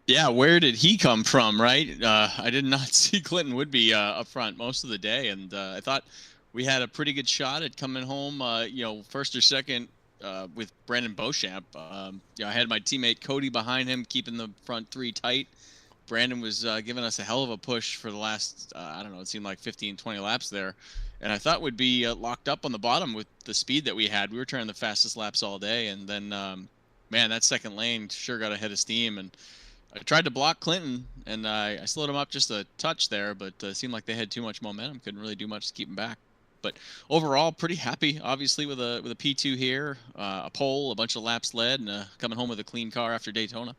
[SPEAKER 3] Yeah, where did he come from, right? I did not see Clinton Woodby up front most of the day, and I thought we had a pretty good shot at coming home, first or second with Brandon Beauchamp. I had my teammate Cody behind him, keeping the front three tight. Brandon was giving us a hell of a push for the last, it seemed like 15, 20 laps there. And I thought we'd be locked up on the bottom with the speed that we had. We were turning the fastest laps all day. And then, that second lane sure got ahead of steam. And I tried to block Clinton, and I slowed him up just a touch there, but it seemed like they had too much momentum. Couldn't really do much to keep him back. But overall, pretty happy, obviously, with a P2 here, a pole, a bunch of laps led, and coming home with a clean car after Daytona.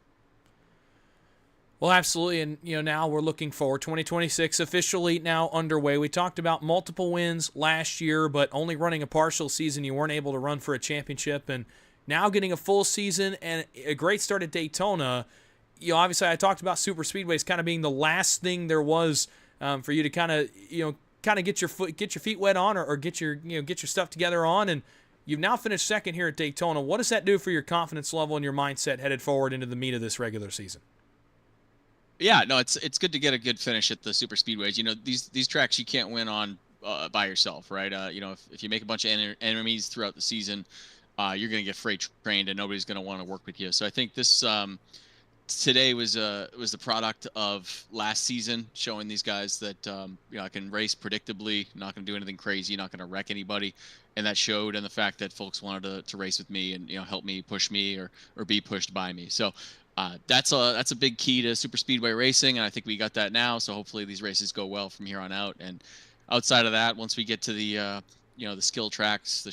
[SPEAKER 1] Well, absolutely, and now we're looking forward. 2026 officially now underway. We talked about multiple wins last year, but only running a partial season. You weren't able to run for a championship, and now getting a full season and a great start at Daytona. Obviously, I talked about super speedways kind of being the last thing there was for you to kind of get your feet wet on, or get your stuff together on, and you've now finished second here at Daytona. What does that do for your confidence level and your mindset headed forward into the meat of this regular season?
[SPEAKER 3] Yeah, no, it's good to get a good finish at the super speedways. These tracks you can't win on by yourself, right? If you make a bunch of enemies throughout the season, you're going to get freight trained, and nobody's going to want to work with you. So I think this today was the product of last season, showing these guys that I can race predictably, not going to do anything crazy, not going to wreck anybody, and that showed in the fact that folks wanted to race with me and help me, push me, or be pushed by me. So that's a big key to super speedway racing, and I think we got that now. So hopefully these races go well from here on out. And outside of that, once we get to the the skill tracks, the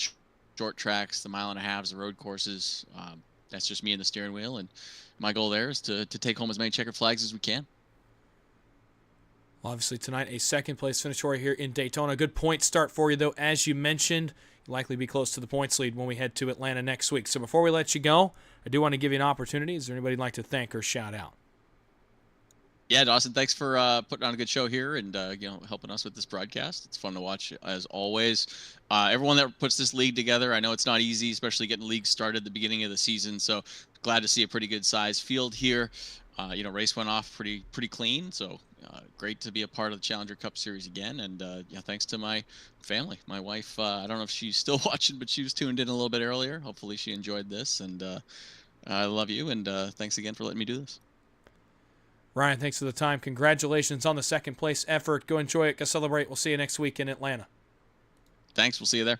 [SPEAKER 3] short tracks, the 1.5 miles, the road courses, that's just me and the steering wheel. And my goal there is to take home as many checkered flags as we can.
[SPEAKER 1] Well, obviously tonight, a second-place finish for you here in Daytona. A good point start for you, though. As you mentioned, you'll likely be close to the points lead when we head to Atlanta next week. So before we let you go, I do want to give you an opportunity. Is there anybody you'd like to thank or shout out?
[SPEAKER 3] Yeah, Dawson, thanks for putting on a good show here and helping us with this broadcast. It's fun to watch, as always. Everyone that puts this league together, I know it's not easy, especially getting leagues started at the beginning of the season. So glad to see a pretty good size field here. Race went off pretty clean, so great to be a part of the Challenger Cup Series again. And thanks to my family, my wife. I don't know if she's still watching, but she was tuned in a little bit earlier. Hopefully she enjoyed this, and I love you, and thanks again for letting me do this.
[SPEAKER 1] Ryan, thanks for the time. Congratulations on the second-place effort. Go enjoy it. Go celebrate. We'll see you next week in Atlanta.
[SPEAKER 3] Thanks. We'll see you there.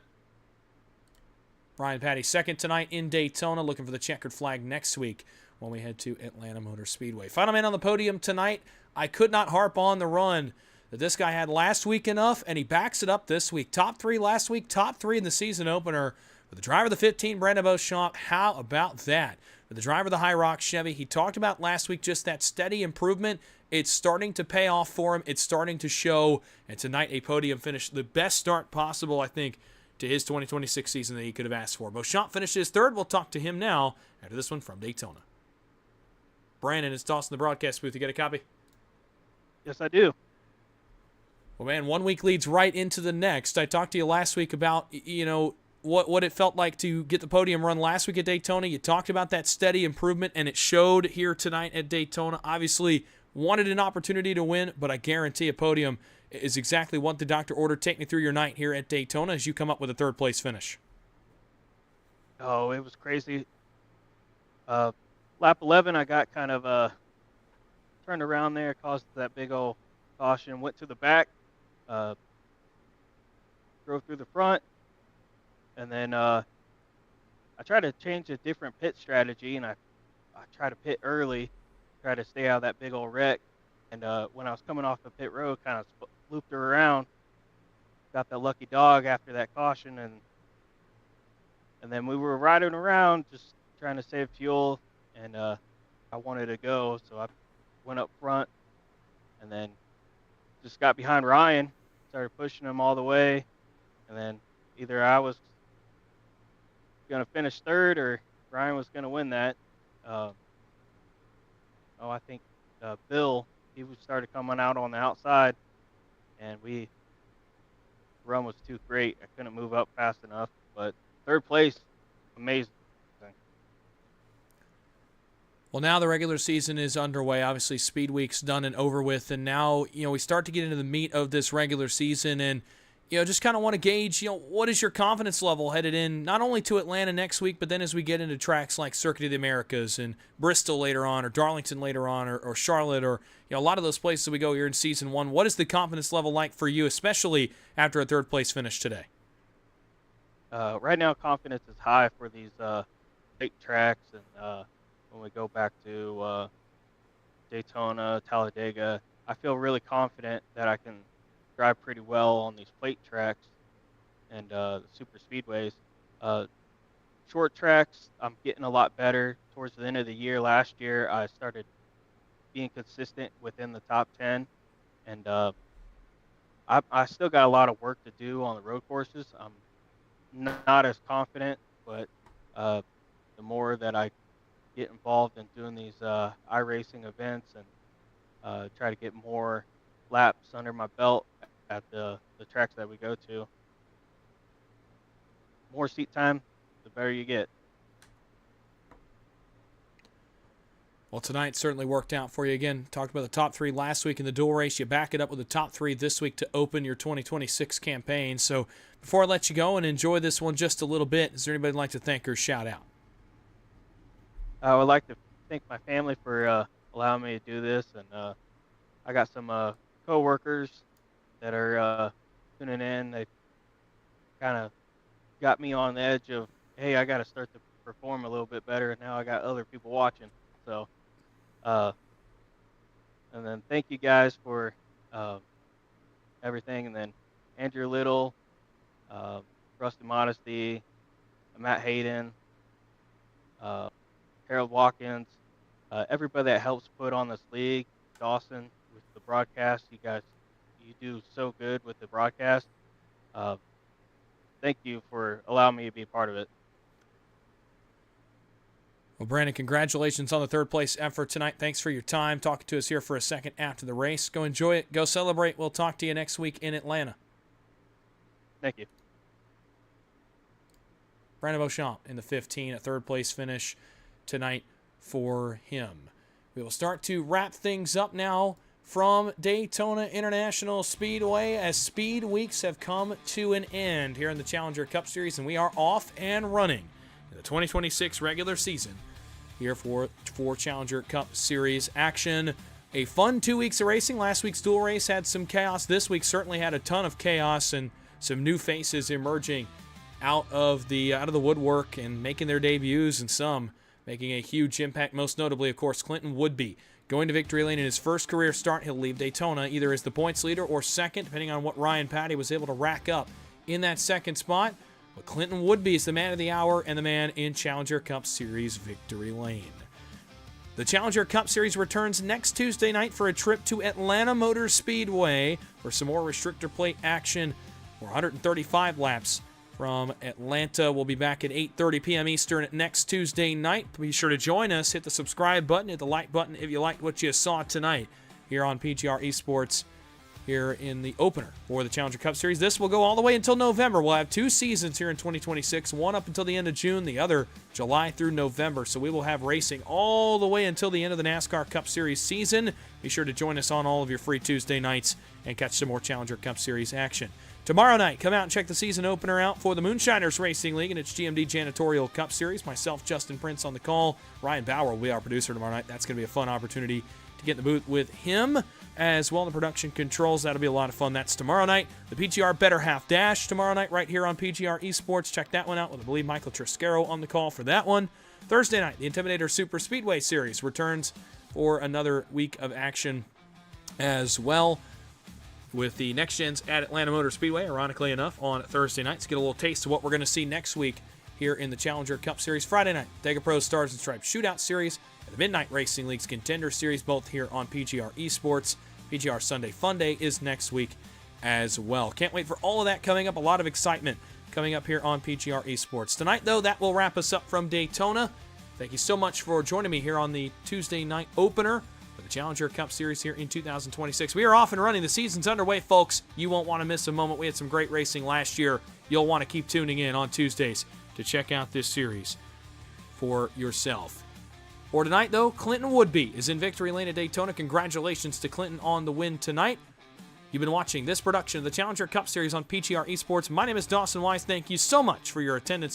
[SPEAKER 1] Ryan Patty, second tonight in Daytona, looking for the checkered flag next week when we head to Atlanta Motor Speedway. Final man on the podium tonight. I could not harp on the run that this guy had last week enough, and he backs it up this week. Top 3 last week, top 3 in the season opener. With the driver of the 15, Brandon Beauchamp, how about that? With the driver of the High Rock Chevy, he talked about last week just that steady improvement. It's starting to pay off for him. It's starting to show. And tonight, a podium finish, the best start possible, I think, to his 2026 season that he could have asked for. Beauchamp finishes third. We'll talk to him now after this one from Daytona. Brandon, it's Dawson, the broadcast booth. You get a copy?
[SPEAKER 4] Yes, I do.
[SPEAKER 1] Well, man, 1 week leads right into the next. I talked to you last week about, what it felt like to get the podium run last week at Daytona. You talked about that steady improvement, and it showed here tonight at Daytona. Obviously, wanted an opportunity to win, but I guarantee a podium is exactly what the doctor ordered. Take me through your night here at Daytona as you come up with a third-place finish.
[SPEAKER 4] Oh, it was crazy. Lap 11, I got kind of turned around there, caused that big old caution, went to the back, drove through the front, and then I tried to change a different pit strategy, and I tried to pit early, try to stay out of that big old wreck. And when I was coming off the pit road, kind of looped her around, got the lucky dog after that caution, and then we were riding around just trying to save fuel, and I wanted to go, so I went up front, and then just got behind Ryan, started pushing them all the way, and then either I was going to finish third or Ryan was going to win that. Uh, I think Bill, he started coming out on the outside, and run was too great. I couldn't move up fast enough, but third place, amazing.
[SPEAKER 1] Well, now the regular season is underway. Obviously, Speed Week's done and over with, and now we start to get into the meat of this regular season, and just kind of want to gauge what is your confidence level headed in not only to Atlanta next week, but then as we get into tracks like Circuit of the Americas and Bristol later on, or Darlington later on, or Charlotte, or a lot of those places we go here in season one. What is the confidence level like for you, especially after a third place finish today?
[SPEAKER 4] Right now, confidence is high for these big tracks, and when we go back to Daytona, Talladega, I feel really confident that I can drive pretty well on these plate tracks and the super speedways. Short tracks, I'm getting a lot better. Towards the end of the year, last year, I started being consistent within the top 10, and I still got a lot of work to do on the road courses. I'm not as confident, but the more that I get involved in doing these iRacing events and try to get more laps under my belt at the tracks that we go to. More seat time, the better you get.
[SPEAKER 1] Well, tonight certainly worked out for you. Again, talked about the top three last week in the dual race. You back it up with the top three this week to open your 2026 campaign. So before I let you go and enjoy this one just a little bit, is there anybody you'd like to thank or shout out?
[SPEAKER 4] I would like to thank my family for allowing me to do this, and I got some co-workers that are tuning in. They kind of got me on the edge of, hey, I got to start to perform a little bit better, and now I got other people watching. So, and then thank you guys for everything, and then Andrew Little, Rusty Modesty, Matt Hayden, Harold Watkins, everybody that helps put on this league, Dawson with the broadcast. You guys, you do so good with the broadcast. Thank you for allowing me to be a part of it.
[SPEAKER 1] Well, Brandon, congratulations on the third place effort tonight. Thanks for your time talking to us here for a second after the race. Go enjoy it. Go celebrate. We'll talk to you next week in Atlanta.
[SPEAKER 4] Thank you.
[SPEAKER 1] Brandon Beauchamp in the 15, a third place finish tonight for him. We will start to wrap things up now from Daytona International Speedway as Speed Weeks have come to an end here in the Challenger Cup Series, and we are off and running in the 2026 regular season here for Challenger Cup Series action. A fun 2 weeks of racing. Last week's dual race had some chaos. This week certainly had a ton of chaos and some new faces emerging out of the woodwork and making their debuts, and some making a huge impact, most notably, of course, Clinton Woodby. Going to victory lane in his first career start, he'll leave Daytona either as the points leader or second, depending on what Ryan Patty was able to rack up in that second spot. But Clinton Woodby is the man of the hour and the man in Challenger Cup Series victory lane. The Challenger Cup Series returns next Tuesday night for a trip to Atlanta Motor Speedway for some more restrictor plate action for 135 laps from Atlanta. We'll be back at 8:30 p.m. Eastern next Tuesday night. Be sure to join us. Hit the subscribe button, hit the like button if you liked what you saw tonight here on PGR eSports here in the opener for the Challenger Cup Series. This will go all the way until November. We'll have 2 seasons here in 2026, one up until the end of June, the other July through November. So we will have racing all the way until the end of the NASCAR Cup Series season. Be sure to join us on all of your free Tuesday nights and catch some more Challenger Cup Series action. Tomorrow night, come out and check the season opener out for the Moonshiners Racing League and its GMD Janitorial Cup Series. Myself, Justin Prince on the call. Ryan Bauer will be our producer tomorrow night. That's going to be a fun opportunity to get in the booth with him as well in the production controls. That'll be a lot of fun. That's tomorrow night. The PGR Better Half Dash tomorrow night right here on PGR eSports. Check that one out with, I believe, Michael Triscaro on the call for that one. Thursday night, the Intimidator Super Speedway Series returns for another week of action as well, with the Next Gens at Atlanta Motor Speedway, ironically enough, on Thursday nights. Get a little taste of what we're going to see next week here in the Challenger Cup Series. Friday night, Dega Pro Stars and Stripes Shootout Series, and the Midnight Racing League's Contender Series, both here on PGR eSports. PGR Sunday Fun Day is next week as well. Can't wait for all of that coming up. A lot of excitement coming up here on PGR eSports. Tonight, though, that will wrap us up from Daytona. Thank you so much for joining me here on the Tuesday night opener for the Challenger Cup Series here in 2026. We are off and running. The season's underway, folks. You won't want to miss a moment. We had some great racing last year. You'll want to keep tuning in on Tuesdays to check out this series for yourself. For tonight, though, Clinton Woodby is in victory lane at Daytona. Congratulations to Clinton on the win tonight. You've been watching this production of the Challenger Cup Series on PGR eSports. My name is Dawson Wise. Thank you so much for your attendance.